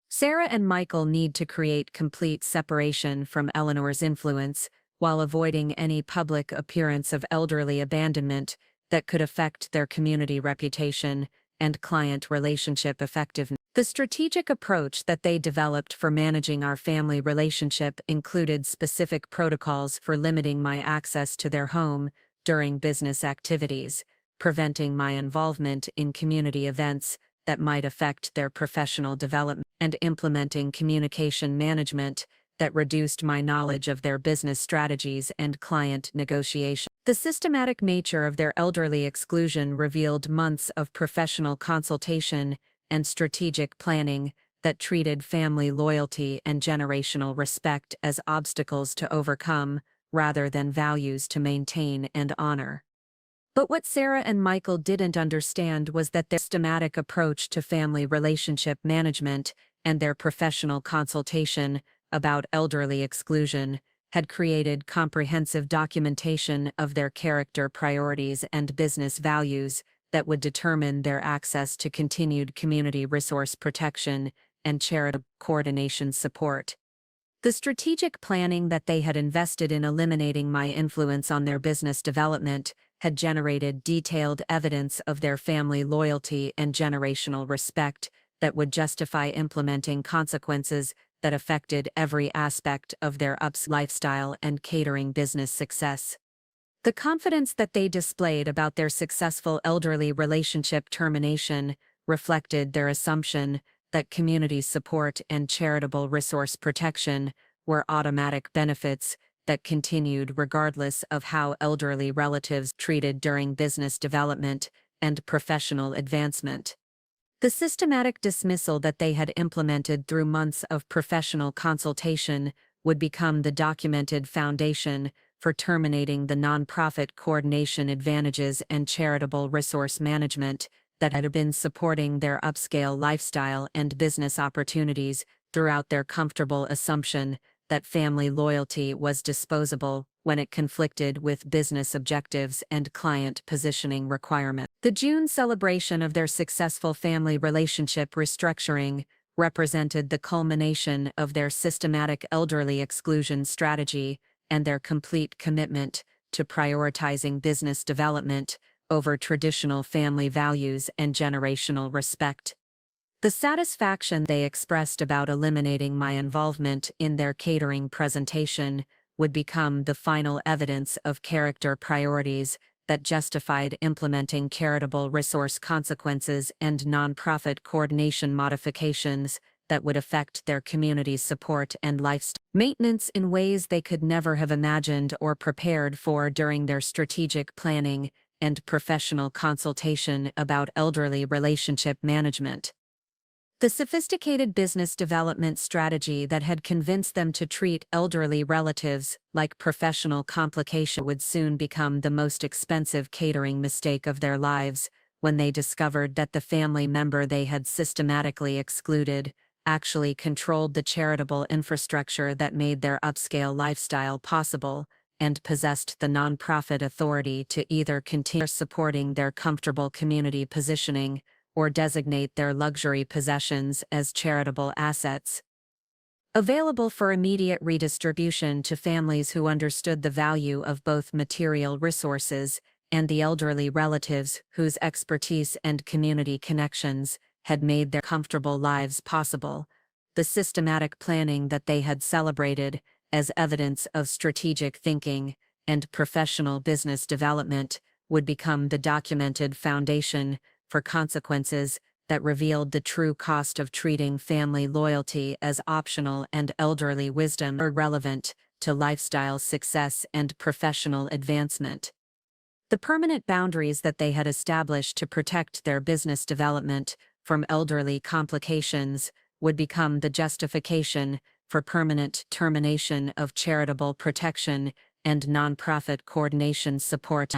Sarah and Michael need to create complete separation from Eleanor's influence while avoiding any public appearance of elderly abandonment that could affect their community reputation and client relationship effectiveness. The strategic approach that they developed for managing our family relationship included specific protocols for limiting my access to their home during business activities, preventing my involvement in community events that might affect their professional development, and implementing communication management that reduced my knowledge of their business strategies and client negotiation. The systematic nature of their elderly exclusion revealed months of professional consultation and strategic planning that treated family loyalty and generational respect as obstacles to overcome rather than values to maintain and honor. But what Sarah and Michael didn't understand was that their systematic approach to family relationship management and their professional consultation about elderly exclusion had created comprehensive documentation of their character priorities and business values that would determine their access to continued community resource protection and charitable coordination support. The strategic planning that they had invested in eliminating my influence on their business development had generated detailed evidence of their family loyalty and generational respect that would justify implementing consequences that affected every aspect of their lifestyle and catering business success. The confidence that they displayed about their successful elderly relationship termination reflected their assumption that community support and charitable resource protection were automatic benefits that continued regardless of how elderly relatives treated during business development and professional advancement. The systematic dismissal that they had implemented through months of professional consultation would become the documented foundation for terminating the nonprofit coordination advantages and charitable resource management that had been supporting their upscale lifestyle and business opportunities throughout their comfortable assumption that family loyalty was disposable when it conflicted with business objectives and client positioning requirements. The June celebration of their successful family relationship restructuring represented the culmination of their systematic elderly exclusion strategy and their complete commitment to prioritizing business development over traditional family values and generational respect. The satisfaction they expressed about eliminating my involvement in their catering presentation would become the final evidence of character priorities that justified implementing charitable resource consequences and nonprofit coordination modifications that would affect their community's support and lifestyle maintenance in ways they could never have imagined or prepared for during their strategic planning and professional consultation about elderly relationship management. The sophisticated business development strategy that had convinced them to treat elderly relatives like professional complication would soon become the most expensive catering mistake of their lives when they discovered that the family member they had systematically excluded actually controlled the charitable infrastructure that made their upscale lifestyle possible and possessed the nonprofit authority to either continue supporting their comfortable community positioning or designate their luxury possessions as charitable assets. Available for immediate redistribution to families who understood the value of both material resources and the elderly relatives whose expertise and community connections had made their comfortable lives possible, the systematic planning that they had celebrated as evidence of strategic thinking and professional business development would become the documented foundation for consequences that revealed the true cost of treating family loyalty as optional and elderly wisdom irrelevant to lifestyle success and professional advancement. The permanent boundaries that they had established to protect their business development from elderly complications would become the justification for permanent termination of charitable protection and nonprofit coordination support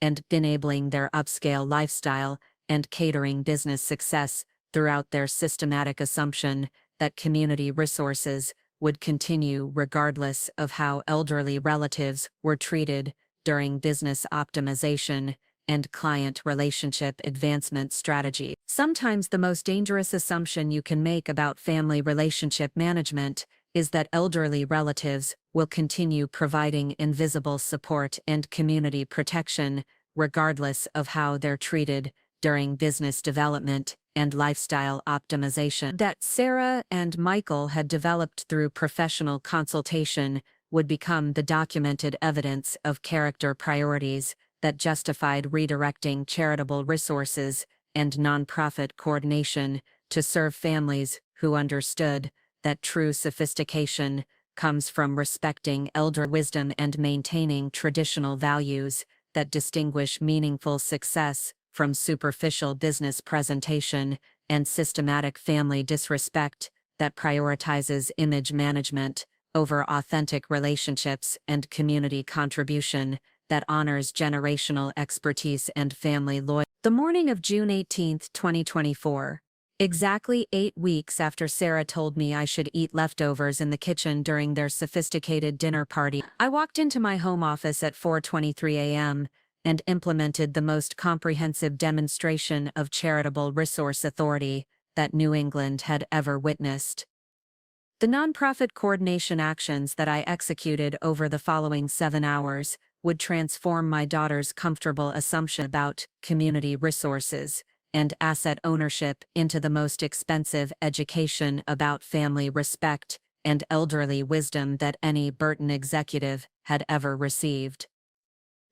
and enabling their upscale lifestyle and catering business success throughout their systematic assumption that community resources would continue regardless of how elderly relatives were treated during business optimization and client relationship advancement strategy. Sometimes the most dangerous assumption you can make about family relationship management is that elderly relatives will continue providing invisible support and community protection regardless of how they're treated during business development and lifestyle optimization. That Sarah and Michael had developed through professional consultation would become the documented evidence of character priorities that justified redirecting charitable resources and nonprofit coordination to serve families who understood that true sophistication comes from respecting elder wisdom and maintaining traditional values that distinguish meaningful success from superficial business presentation and systematic family disrespect that prioritizes image management over authentic relationships and community contribution that honors generational expertise and family loyalty. The morning of June 18, 2024, exactly 8 weeks after Sarah told me I should eat leftovers in the kitchen during their sophisticated dinner party, I walked into my home office at 4:23 a.m. and implemented the most comprehensive demonstration of charitable resource authority that New England had ever witnessed. The nonprofit coordination actions that I executed over the following 7 hours would transform my daughter's comfortable assumption about community resources and asset ownership into the most expensive education about family respect and elderly wisdom that any Burton executive had ever received.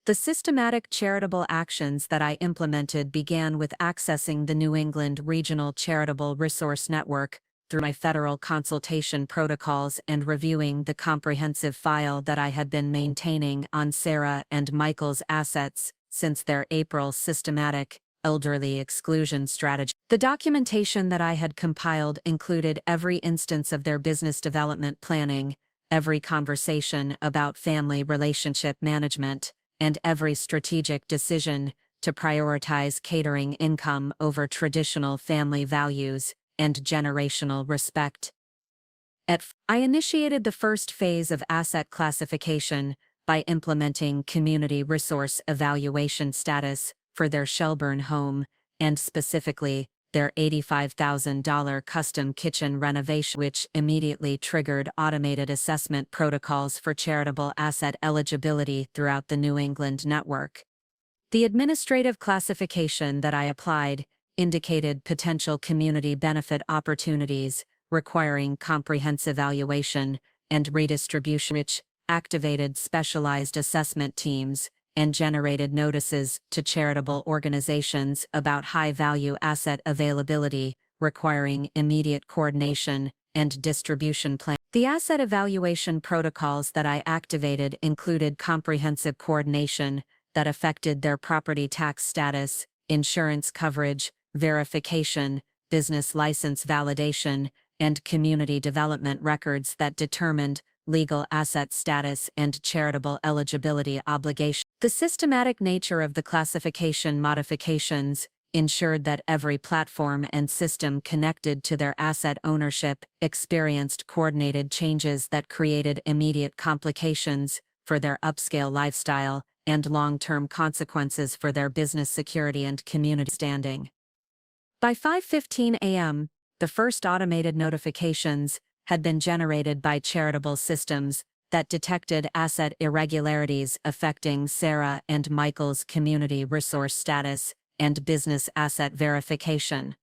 The systematic charitable actions that I implemented began with accessing the New England Regional Charitable Resource Network through my federal consultation protocols and reviewing the comprehensive file that I had been maintaining on Sarah and Michael's assets since their April systematic elderly exclusion strategy. The documentation that I had compiled included every instance of their business development planning, every conversation about family relationship management, and every strategic decision to prioritize catering income over traditional family values and generational respect. I initiated the first phase of asset classification by implementing community resource evaluation status for their Shelburne home, and specifically, their $85,000 custom kitchen renovation, which immediately triggered automated assessment protocols for charitable asset eligibility throughout the New England network. The administrative classification that I applied indicated potential community benefit opportunities requiring comprehensive valuation and redistribution, which activated specialized assessment teams and generated notices to charitable organizations about high-value asset availability requiring immediate coordination and distribution plan. The asset evaluation protocols that I activated included comprehensive coordination that affected their property tax status, insurance coverage, verification, business license validation, and community development records that determined legal asset status and charitable eligibility obligation. The systematic nature of the classification modifications ensured that every platform and system connected to their asset ownership experienced coordinated changes that created immediate complications for their upscale lifestyle and long-term consequences for their business security and community standing. By 5:15 a.m., the first automated notifications had been generated by charitable systems that detected asset irregularities affecting Sarah and Michael's community resource status and business asset verification.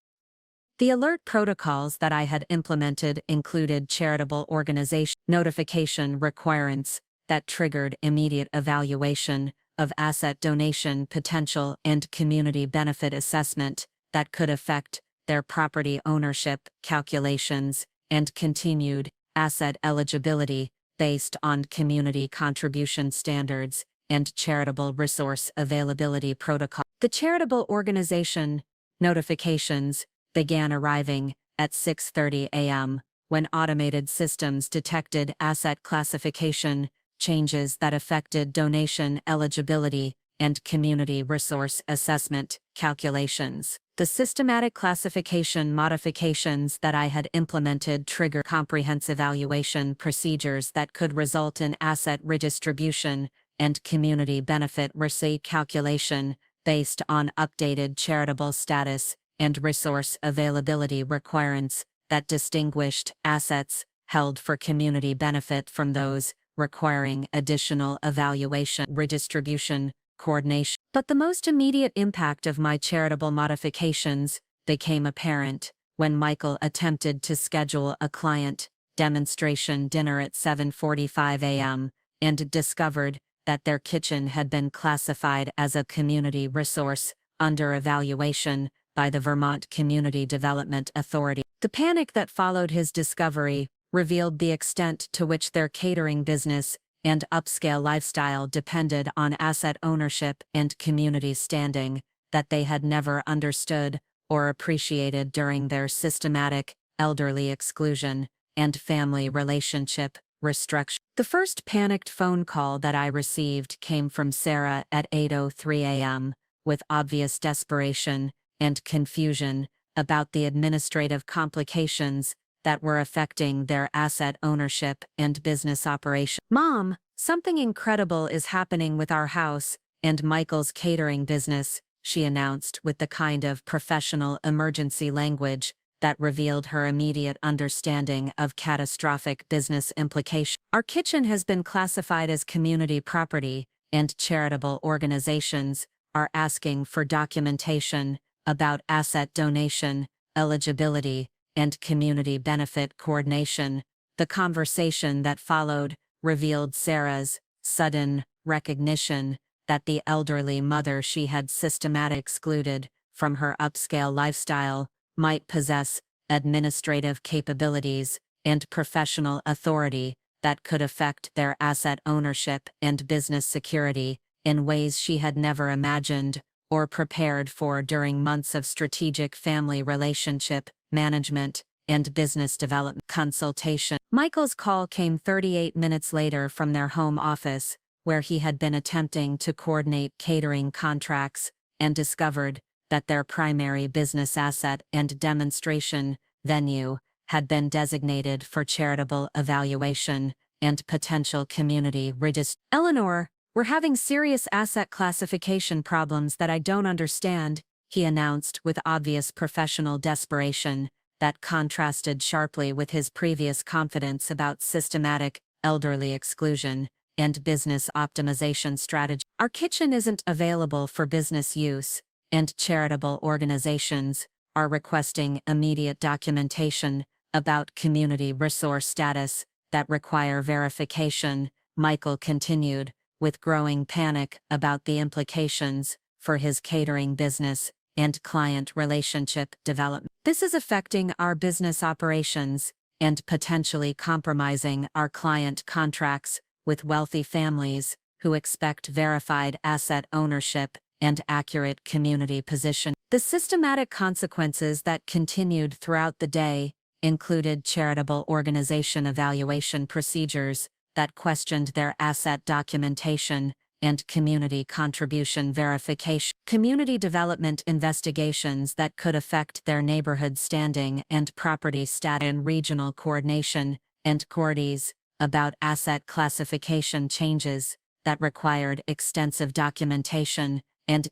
The alert protocols that I had implemented included charitable organization notification requirements that triggered immediate evaluation of asset donation potential and community benefit assessment that could affect their property ownership calculations and continued asset eligibility based on community contribution standards and charitable resource availability protocol. The charitable organization notifications began arriving at 6:30 a.m. when automated systems detected asset classification changes that affected donation eligibility and community resource assessment calculations. The systematic classification modifications that I had implemented trigger comprehensive valuation procedures that could result in asset redistribution and community benefit receipt calculation based on updated charitable status and resource availability requirements that distinguished assets held for community benefit from those requiring additional evaluation, redistribution, coordination. But the most immediate impact of my charitable modifications became apparent when Michael attempted to schedule a client demonstration dinner at 7:45 a.m. and discovered that their kitchen had been classified as a community resource under evaluation by the Vermont Community Development Authority. The panic that followed his discovery revealed the extent to which their catering business and upscale lifestyle depended on asset ownership and community standing that they had never understood or appreciated during their systematic elderly exclusion and family relationship restructuring. The first panicked phone call that I received came from Sarah at 8:03 a.m. with obvious desperation and confusion about the administrative complications that were affecting their asset ownership and business operation. "Mom, something incredible is happening with our house, and Michael's catering business, she announced with the kind of professional emergency language that revealed her immediate understanding of catastrophic business implications. Our kitchen has been classified as community property, and charitable organizations are asking for documentation about asset donation, eligibility, and community benefit coordination. The conversation that followed revealed Sarah's sudden recognition that the elderly mother she had systematically excluded from her upscale lifestyle might possess administrative capabilities and professional authority that could affect their asset ownership and business security in ways she had never imagined or prepared for during months of strategic family relationship management and business development consultation. Michael's call came 38 minutes later from their home office, where he had been attempting to coordinate catering contracts and discovered that their primary business asset and demonstration venue had been designated for charitable evaluation and potential community redistribution. "Eleanor, we're having serious asset classification problems that I don't understand," he announced with obvious professional desperation that contrasted sharply with his previous confidence about systematic elderly exclusion and business optimization strategy. "Our kitchen isn't available for business use, and charitable organizations are requesting immediate documentation about community resource status that require verification," Michael continued, with growing panic about the implications for his catering business and client relationship development. "This is affecting our business operations and potentially compromising our client contracts with wealthy families who expect verified asset ownership and accurate community position." The systematic consequences that continued throughout the day included charitable organization evaluation procedures that questioned their asset documentation and community contribution verification, community development investigations that could affect their neighborhood standing and property status, and regional coordination and coordinations about asset classification changes that required extensive documentation and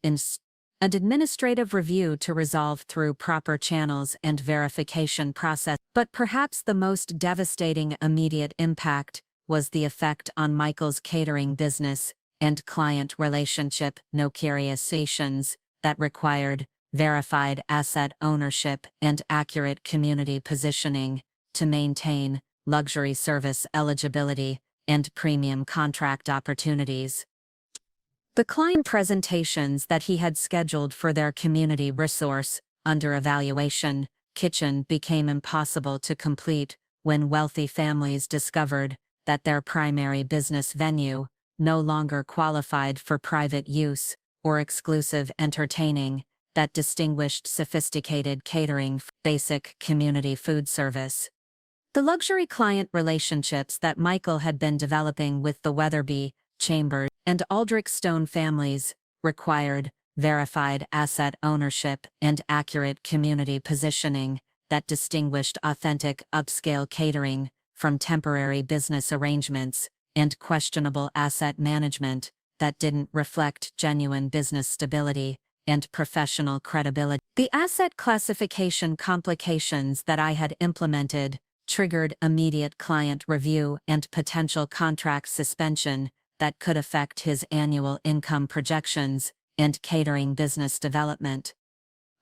administrative review to resolve through proper channels and verification process. But perhaps the most devastating immediate impact was the effect on Michael's catering business and client relationship negotiations that required verified asset ownership and accurate community positioning to maintain luxury service eligibility and premium contract opportunities. The client presentations that he had scheduled for their community resource under evaluation kitchen became impossible to complete when wealthy families discovered that their primary business venue no longer qualified for private use or exclusive entertaining that distinguished sophisticated catering for basic community food service. The luxury client relationships that Michael had been developing with the Weatherby, Chambers, and Aldrich Stone families required verified asset ownership and accurate community positioning that distinguished authentic upscale catering from temporary business arrangements and questionable asset management that didn't reflect genuine business stability and professional credibility. The asset classification complications that I had implemented triggered immediate client review and potential contract suspension that could affect his annual income projections and catering business development.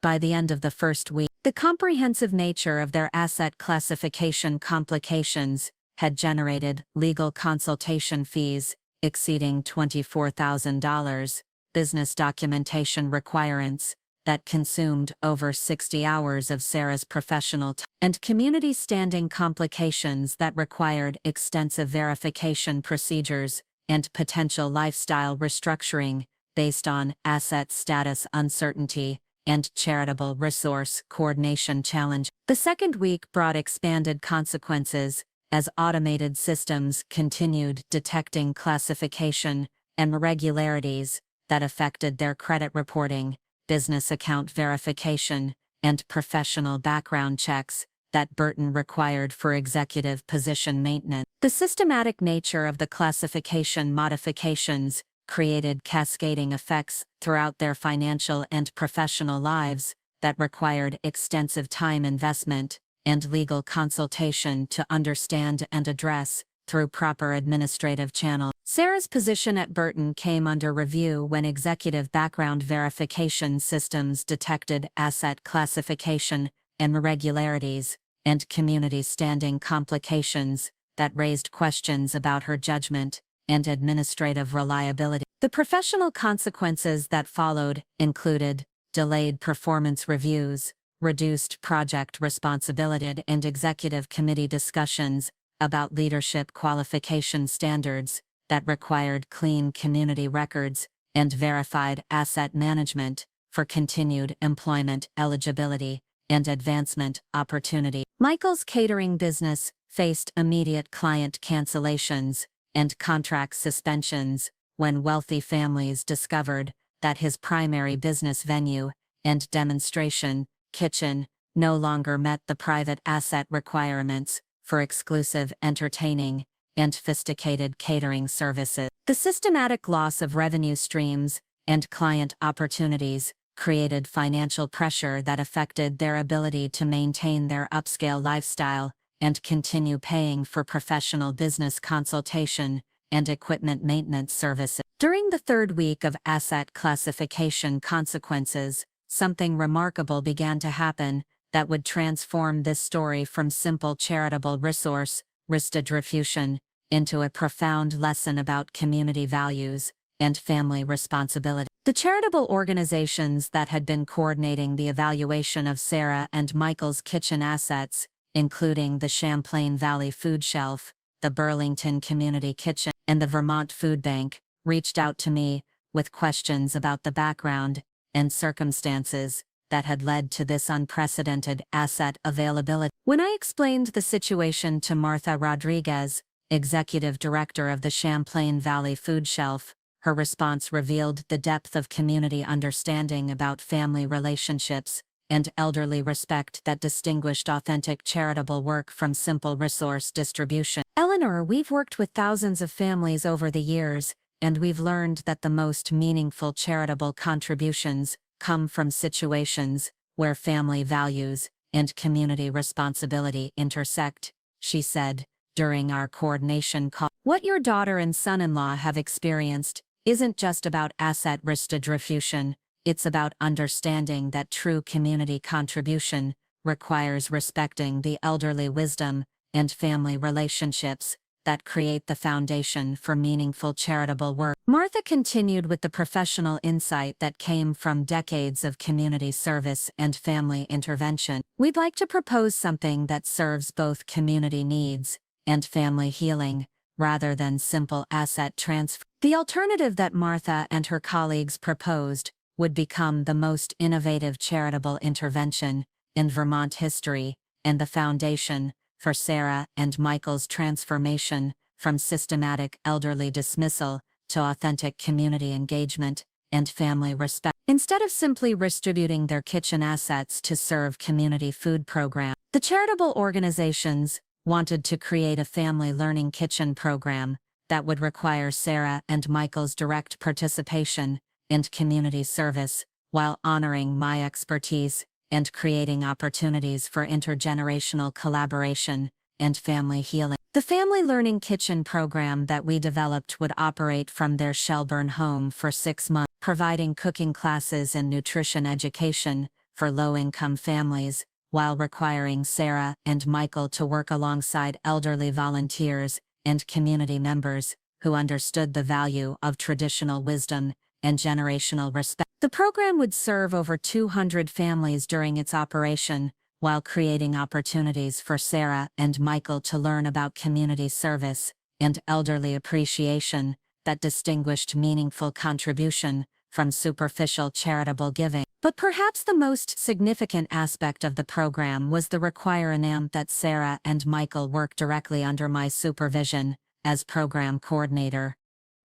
By the end of the first week, the comprehensive nature of their asset classification complications had generated legal consultation fees exceeding $24,000, business documentation requirements that consumed over 60 hours of Sarah's professional time, and community standing complications that required extensive verification procedures and potential lifestyle restructuring based on asset status uncertainty and charitable resource coordination challenge. The second week brought expanded consequences as automated systems continued detecting classification and irregularities that affected their credit reporting, business account verification, and professional background checks that Burton required for executive position maintenance. The systematic nature of the classification modifications
created cascading effects throughout their financial and professional lives that required extensive time investment and legal consultation to understand and address through proper administrative channels. Sarah's position at Burton came under review when executive background verification systems detected asset classification and irregularities and community standing complications that raised questions about her judgment and administrative reliability. The professional consequences that followed included delayed performance reviews, reduced project responsibility, and executive committee discussions about leadership qualification standards that required clean community records and verified asset management for continued employment eligibility and advancement opportunity. Michael's catering business faced immediate client cancellations and contract suspensions when wealthy families discovered that his primary business venue and demonstration kitchen no longer met the private asset requirements for exclusive entertaining and sophisticated catering services. The systematic loss of revenue streams and client opportunities created financial pressure that affected their ability to maintain their upscale lifestyle and continue paying for professional business consultation and equipment maintenance services. During the third week of asset classification consequences, something remarkable began to happen that would transform this story from simple charitable resource redistribution into a profound lesson about community values and family responsibility. The charitable organizations that had been coordinating the evaluation of Sarah and Michael's kitchen assets, including the Champlain Valley Food Shelf, the Burlington Community Kitchen, and the Vermont Food Bank, reached out to me with questions about the background and circumstances that had led to this unprecedented asset availability. When I explained the situation to Martha Rodriguez, executive director of the Champlain Valley Food Shelf, her response revealed the depth of community understanding about family relationships and elderly respect that distinguished authentic charitable work from simple resource distribution. Eleanor, we've worked with thousands of families over the years, and we've learned that the most meaningful charitable contributions come from situations where family values and community responsibility intersect, she said, during our coordination call. What your daughter and son-in-law have experienced isn't just about asset redistribution, it's about understanding that true community contribution requires respecting the elderly wisdom and family relationships that create the foundation for meaningful charitable work. Martha continued with the professional insight that came from decades of community service and family intervention. We'd like to propose something that serves both community needs and family healing, rather than simple asset transfer. The alternative that Martha and her colleagues proposed would become the most innovative charitable intervention in Vermont history and the foundation for Sarah and Michael's transformation from systematic elderly dismissal to authentic community engagement and family respect. Instead of simply redistributing their kitchen assets to serve community food programs, the charitable organizations wanted to create a family learning kitchen program that would require Sarah and Michael's direct participation and community service, while honoring my expertise and creating opportunities for intergenerational collaboration and family healing. The Family Learning Kitchen program that we developed would operate from their Shelburne home for 6 months, providing cooking classes and nutrition education for low-income families, while requiring Sarah and Michael to work alongside elderly volunteers and community members who understood the value of traditional wisdom and generational respect. The program would serve over 200 families during its operation, while creating opportunities for Sarah and Michael to learn about community service and elderly appreciation that distinguished meaningful contribution from superficial charitable giving. But perhaps the most significant aspect of the program was the requirement that Sarah and Michael work directly under my supervision as program coordinator.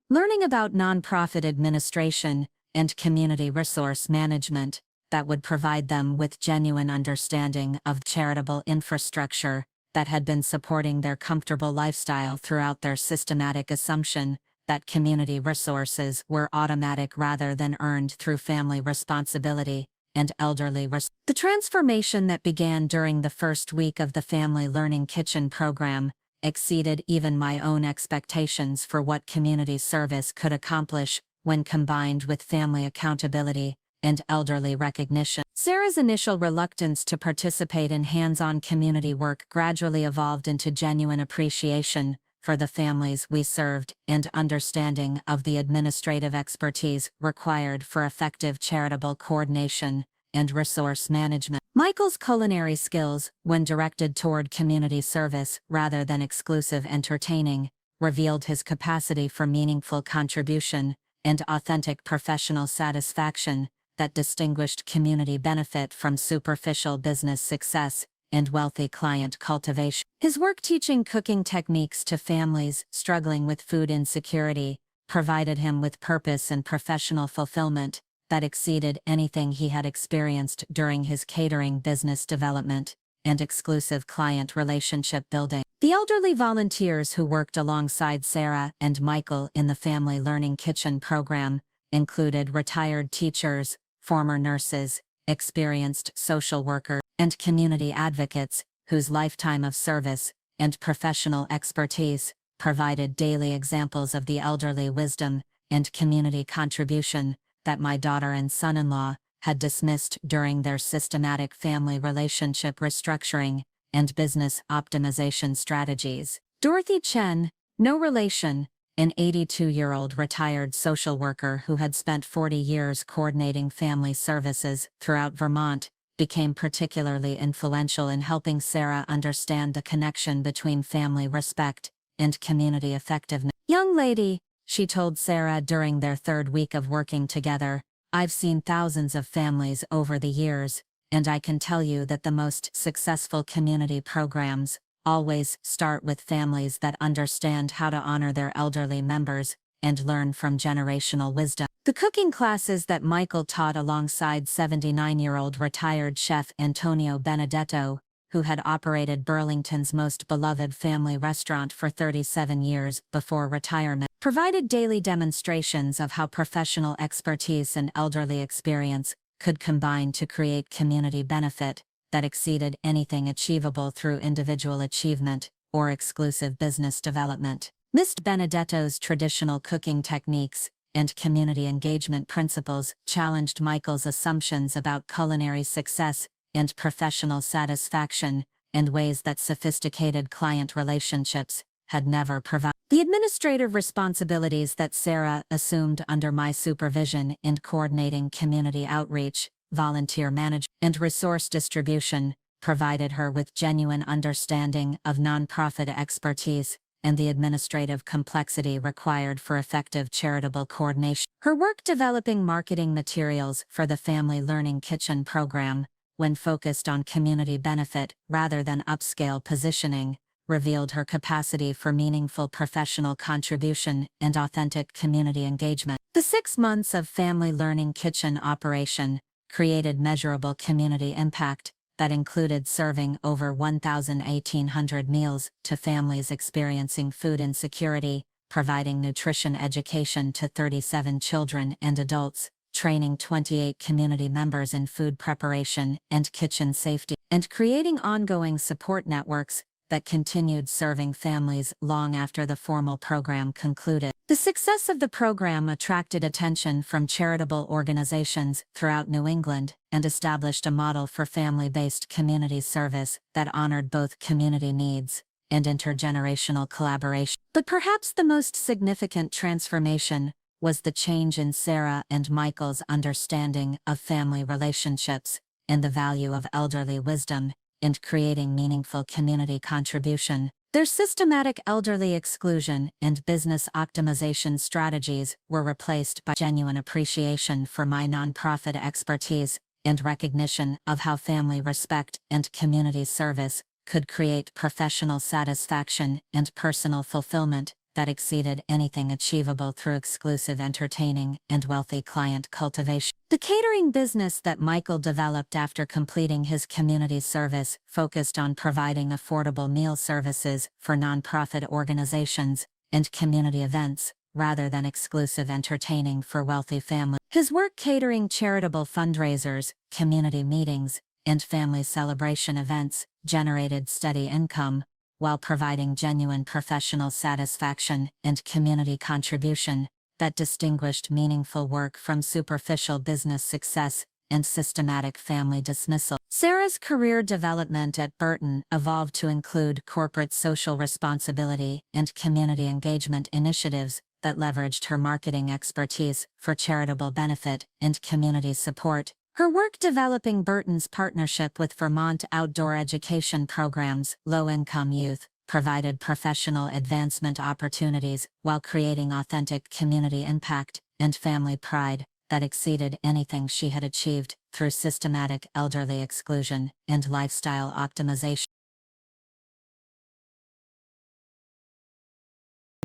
Learning about nonprofit administration and community resource management that would provide them with genuine understanding of charitable infrastructure that had been supporting their comfortable lifestyle throughout their systematic assumption that community resources were automatic rather than earned through family responsibility and The transformation that began during the first week of the Family Learning Kitchen program exceeded even my own expectations for what community service could accomplish when combined with family accountability and elderly recognition. Sarah's initial reluctance to participate in hands-on community work gradually evolved into genuine appreciation for the families we served and understanding of the administrative expertise required for effective charitable coordination and resource management. Michael's culinary skills, when directed toward community service rather than exclusive entertaining, revealed his capacity for meaningful contribution and authentic professional satisfaction that distinguished community benefit from superficial business success and wealthy client cultivation. His work teaching cooking techniques to families struggling with food insecurity provided him with purpose and professional fulfillment that exceeded anything he had experienced during his catering business development and exclusive client relationship building. The elderly volunteers who worked alongside Sarah and Michael in the Family Learning Kitchen program included retired teachers, former nurses, experienced social workers, and community advocates whose lifetime of service and professional expertise provided daily examples of the elderly wisdom and community contribution that my daughter and son-in-law had dismissed during their systematic family relationship restructuring and business optimization strategies. Dorothy Chen, no relation, an 82-year-old retired social worker who had spent 40 years coordinating family services throughout Vermont, became particularly influential in helping Sarah understand the connection between family respect and community effectiveness. "Young lady," she told Sarah during their third week of working together, "I've seen thousands of families over the years, and I can tell you that the most successful community programs always start with families that understand how to honor their elderly members and learn from generational wisdom." The cooking classes that Michael taught alongside 79-year-old retired chef Antonio Benedetto, who had operated Burlington's most beloved family restaurant for 37 years before retirement, provided daily demonstrations of how professional expertise and elderly experience could combine to create community benefit that exceeded anything achievable through individual achievement or exclusive business development. Mr. Benedetto's traditional cooking techniques and community engagement principles challenged Michael's assumptions about culinary success and professional satisfaction in ways that sophisticated client relationships had never provided. The administrative responsibilities that Sarah assumed under my supervision in coordinating community outreach, volunteer management, and resource distribution provided her with genuine understanding of nonprofit expertise and the administrative complexity required for effective charitable coordination. Her work developing marketing materials for the Family Learning Kitchen program, when focused on community benefit rather than upscale positioning, revealed her capacity for meaningful professional contribution and authentic community engagement. The 6 months of Family Learning Kitchen operation created measurable community impact that included serving over 1,800 meals to families experiencing food insecurity, providing nutrition education to 37 children and adults, training 28 community members in food preparation and kitchen safety, and creating ongoing support networks that continued serving families long after the formal program concluded. The success of the program attracted attention from charitable organizations throughout New England and established a model for family-based community service that honored both community needs and intergenerational collaboration. But perhaps the most significant transformation was the change in Sarah and Michael's understanding of family relationships and the value of elderly wisdom and creating meaningful community contribution. Their systematic elderly exclusion and business optimization strategies were replaced by genuine appreciation for my nonprofit expertise and recognition of how family respect and community service could create professional satisfaction and personal fulfillment that exceeded anything achievable through exclusive entertaining and wealthy client cultivation. The catering business that Michael developed after completing his community service focused on providing affordable meal services for nonprofit organizations and community events, rather than exclusive entertaining for wealthy families. His work catering charitable fundraisers, community meetings, and family celebration events generated steady income, while providing genuine professional satisfaction and community contribution that distinguished meaningful work from superficial business success and systematic family dismissal. Sarah's career development at Burton evolved to include corporate social responsibility and community engagement initiatives that leveraged her marketing expertise for charitable benefit and community support. Her work developing Burton's partnership with Vermont Outdoor Education Programs, low-income youth, provided professional advancement opportunities while creating authentic community impact and family pride that exceeded anything she had achieved through systematic elderly exclusion and lifestyle optimization.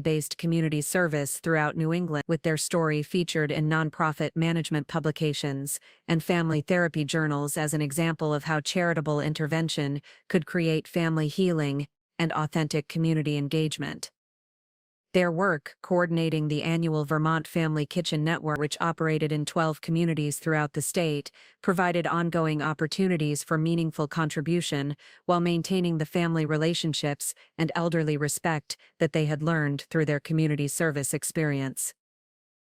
Based community service throughout New England, with their story featured in nonprofit management publications and family therapy journals as an example of how charitable intervention could create family healing and authentic community engagement. Their work, coordinating the annual Vermont Family Kitchen Network, which operated in 12 communities throughout the state, provided ongoing opportunities for meaningful contribution while maintaining the family relationships and elderly respect that they had learned through their community service experience.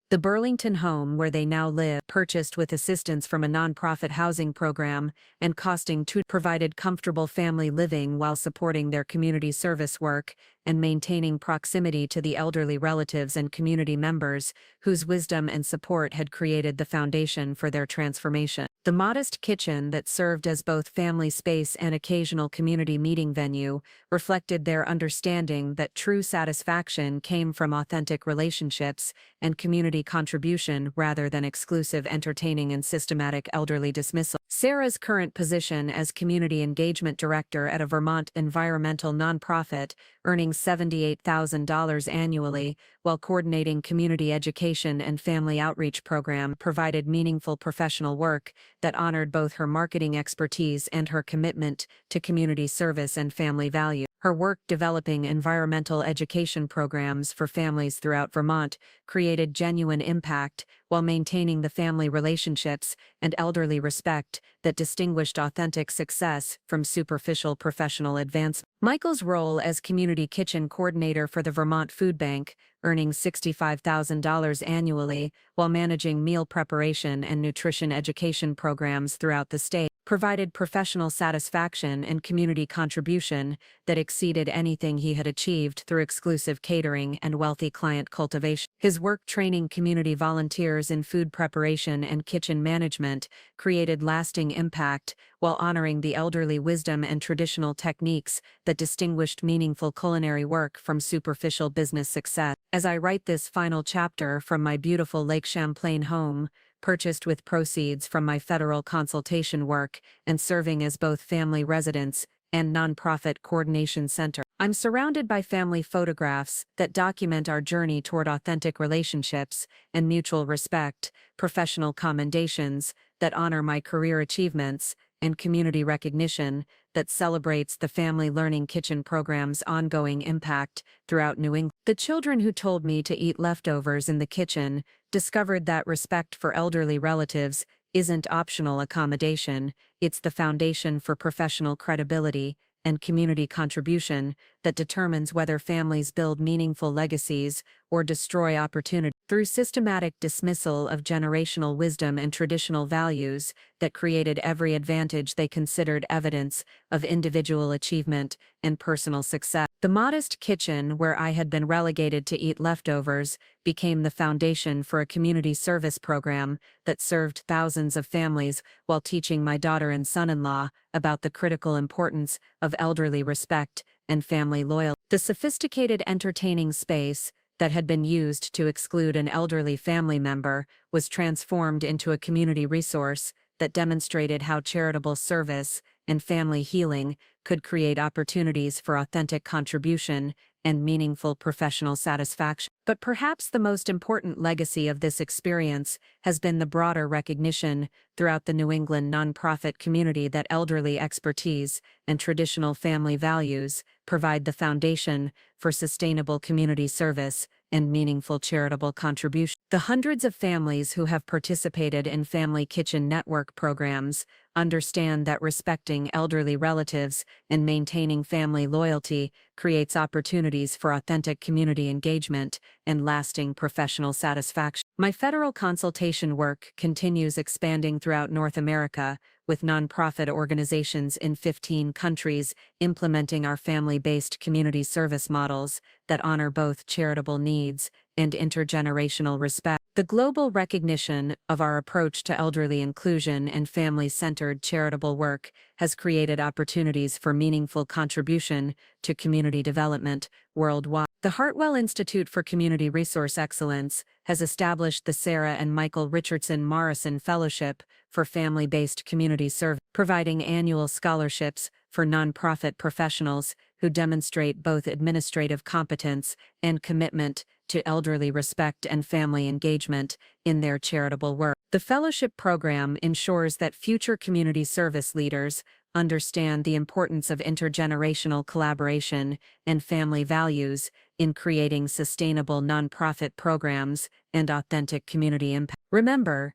The Burlington home where they now live, purchased with assistance from a nonprofit housing program and costing $2, provided comfortable family living while supporting their community service work and maintaining proximity to the elderly relatives and community members whose wisdom and support had created the foundation for their transformation. The modest kitchen that served as both family space and occasional community meeting venue reflected their understanding that true satisfaction came from authentic relationships and community contribution rather than exclusive entertaining and systematic elderly dismissal. Sarah's current position as Community Engagement Director at a Vermont environmental nonprofit, earning $78,000 annually, while coordinating community education and family outreach program, provided meaningful professional work that honored both her marketing expertise and her commitment to community service and family value. Her work developing environmental education programs for families throughout Vermont created genuine impact while maintaining the family relationships and elderly respect that distinguished authentic success from superficial professional advancement. Michael's role as community kitchen coordinator for the Vermont Food Bank, earning $65,000 annually while managing meal preparation and nutrition education programs throughout the state, provided professional satisfaction and community contribution that exceeded anything he had achieved through exclusive catering and wealthy client cultivation. His work training community volunteers in food preparation and kitchen management created lasting impact while honoring the elderly wisdom and traditional techniques that distinguished meaningful culinary work from superficial business success. As I write this final chapter from my beautiful Lake Champlain home, purchased with proceeds from my federal consultation work and serving as both family residence and nonprofit coordination center, I'm surrounded by family photographs that document our journey toward authentic relationships and mutual respect, professional commendations that honor my career achievements, and community recognition that celebrates the Family Learning Kitchen program's ongoing impact throughout New England. The children who told me to eat leftovers in the kitchen discovered that respect for elderly relatives isn't optional accommodation, it's the foundation for professional credibility and community contribution that determines whether families build meaningful legacies or destroy opportunity. Through systematic dismissal of generational wisdom and traditional values that created every advantage they considered evidence of individual achievement and personal success. The modest kitchen where I had been relegated to eat leftovers became the foundation for a community service program that served thousands of families while teaching my daughter and son-in-law about the critical importance of elderly respect and family loyalty. The sophisticated entertaining space that had been used to exclude an elderly family member was transformed into a community resource that demonstrated how charitable service and family healing could create opportunities for authentic contribution and meaningful professional satisfaction. But perhaps the most important legacy of this experience has been the broader recognition throughout the New England nonprofit community that elderly expertise and traditional family values provide the foundation for sustainable community service and meaningful charitable contribution. The hundreds of families who have participated in Family Kitchen Network programs understand that respecting elderly relatives and maintaining family loyalty creates opportunities for authentic community engagement and lasting professional satisfaction. My federal consultation work continues expanding throughout North America, with nonprofit organizations in 15 countries implementing our family-based community service models that honor both charitable needs and intergenerational respect. The global recognition of our approach to elderly inclusion and family-centered charitable work has created opportunities for meaningful contribution to community development worldwide. The Hartwell Institute for Community Resource Excellence has established the Sarah and Michael Richardson Morrison Fellowship for Family-Based Community Service, providing annual scholarships for nonprofit professionals who demonstrate both administrative competence and commitment to elderly respect and family engagement in their charitable work. The fellowship program ensures that future community service leaders understand the importance of intergenerational collaboration and family values in creating sustainable nonprofit programs and authentic community impact. Remember,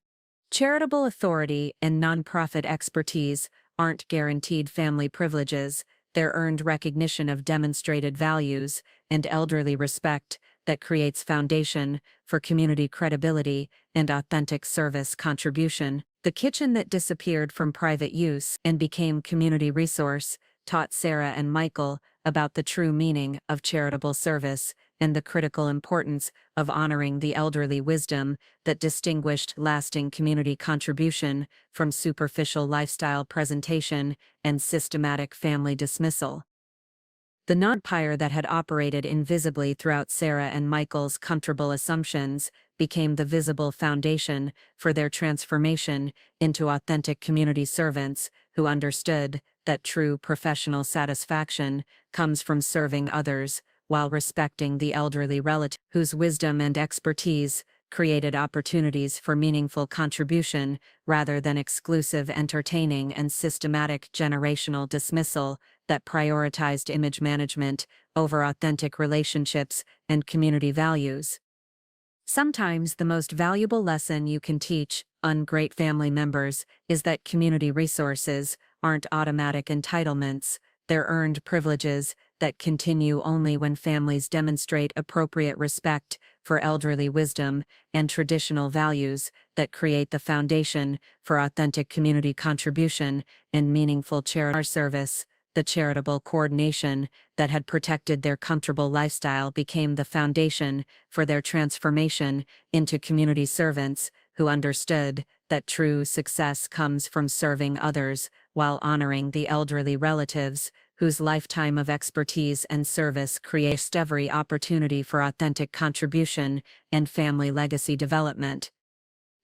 charitable authority and nonprofit expertise aren't guaranteed family privileges. They're earned recognition of demonstrated values and elderly respect that creates foundation for community credibility and authentic service contribution. The kitchen that disappeared from private use and became community resource taught Sarah and Michael about the true meaning of charitable service and the critical importance of honoring the elderly wisdom that distinguished lasting community contribution from superficial lifestyle presentation and systematic family dismissal. The non-empire that had operated invisibly throughout Sarah and Michael's comfortable assumptions became the visible foundation for their transformation into authentic community servants who understood that true professional satisfaction comes from serving others while respecting the elderly relative whose wisdom and expertise created opportunities for meaningful contribution rather than exclusive entertaining and systematic generational dismissal that prioritized image management over authentic relationships and community values. Sometimes the most valuable lesson you can teach ungreat family members is that community resources aren't automatic entitlements, they're earned privileges that continue only when families demonstrate appropriate respect for elderly wisdom and traditional values that create the foundation for authentic community contribution and meaningful charitable service. The charitable coordination that had protected their comfortable lifestyle became the foundation for their transformation into community servants who understood that true success comes from serving others while honoring the elderly relatives whose lifetime of expertise and service creates every opportunity for authentic contribution and family legacy development.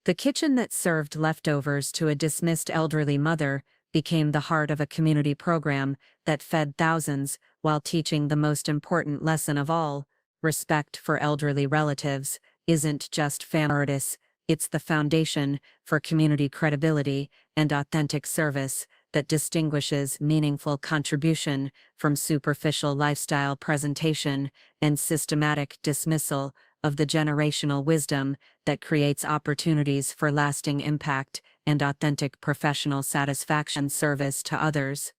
The kitchen that served leftovers to a dismissed elderly mother became the heart of a community program that fed thousands while teaching the most important lesson of all: respect for elderly relatives isn't just family, it's the foundation for community credibility and authentic service that distinguishes meaningful contribution from superficial lifestyle presentation and systematic dismissal of the generational wisdom that creates opportunities for lasting impact and authentic professional satisfaction service to others.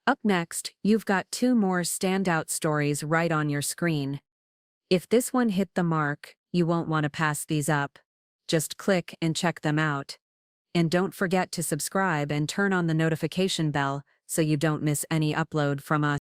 Up next, you've got two more standout stories right on your screen. If this one hit the mark, you won't want to pass these up. Just click and check them out. And don't forget to subscribe and turn on the notification bell so you don't miss any upload from us.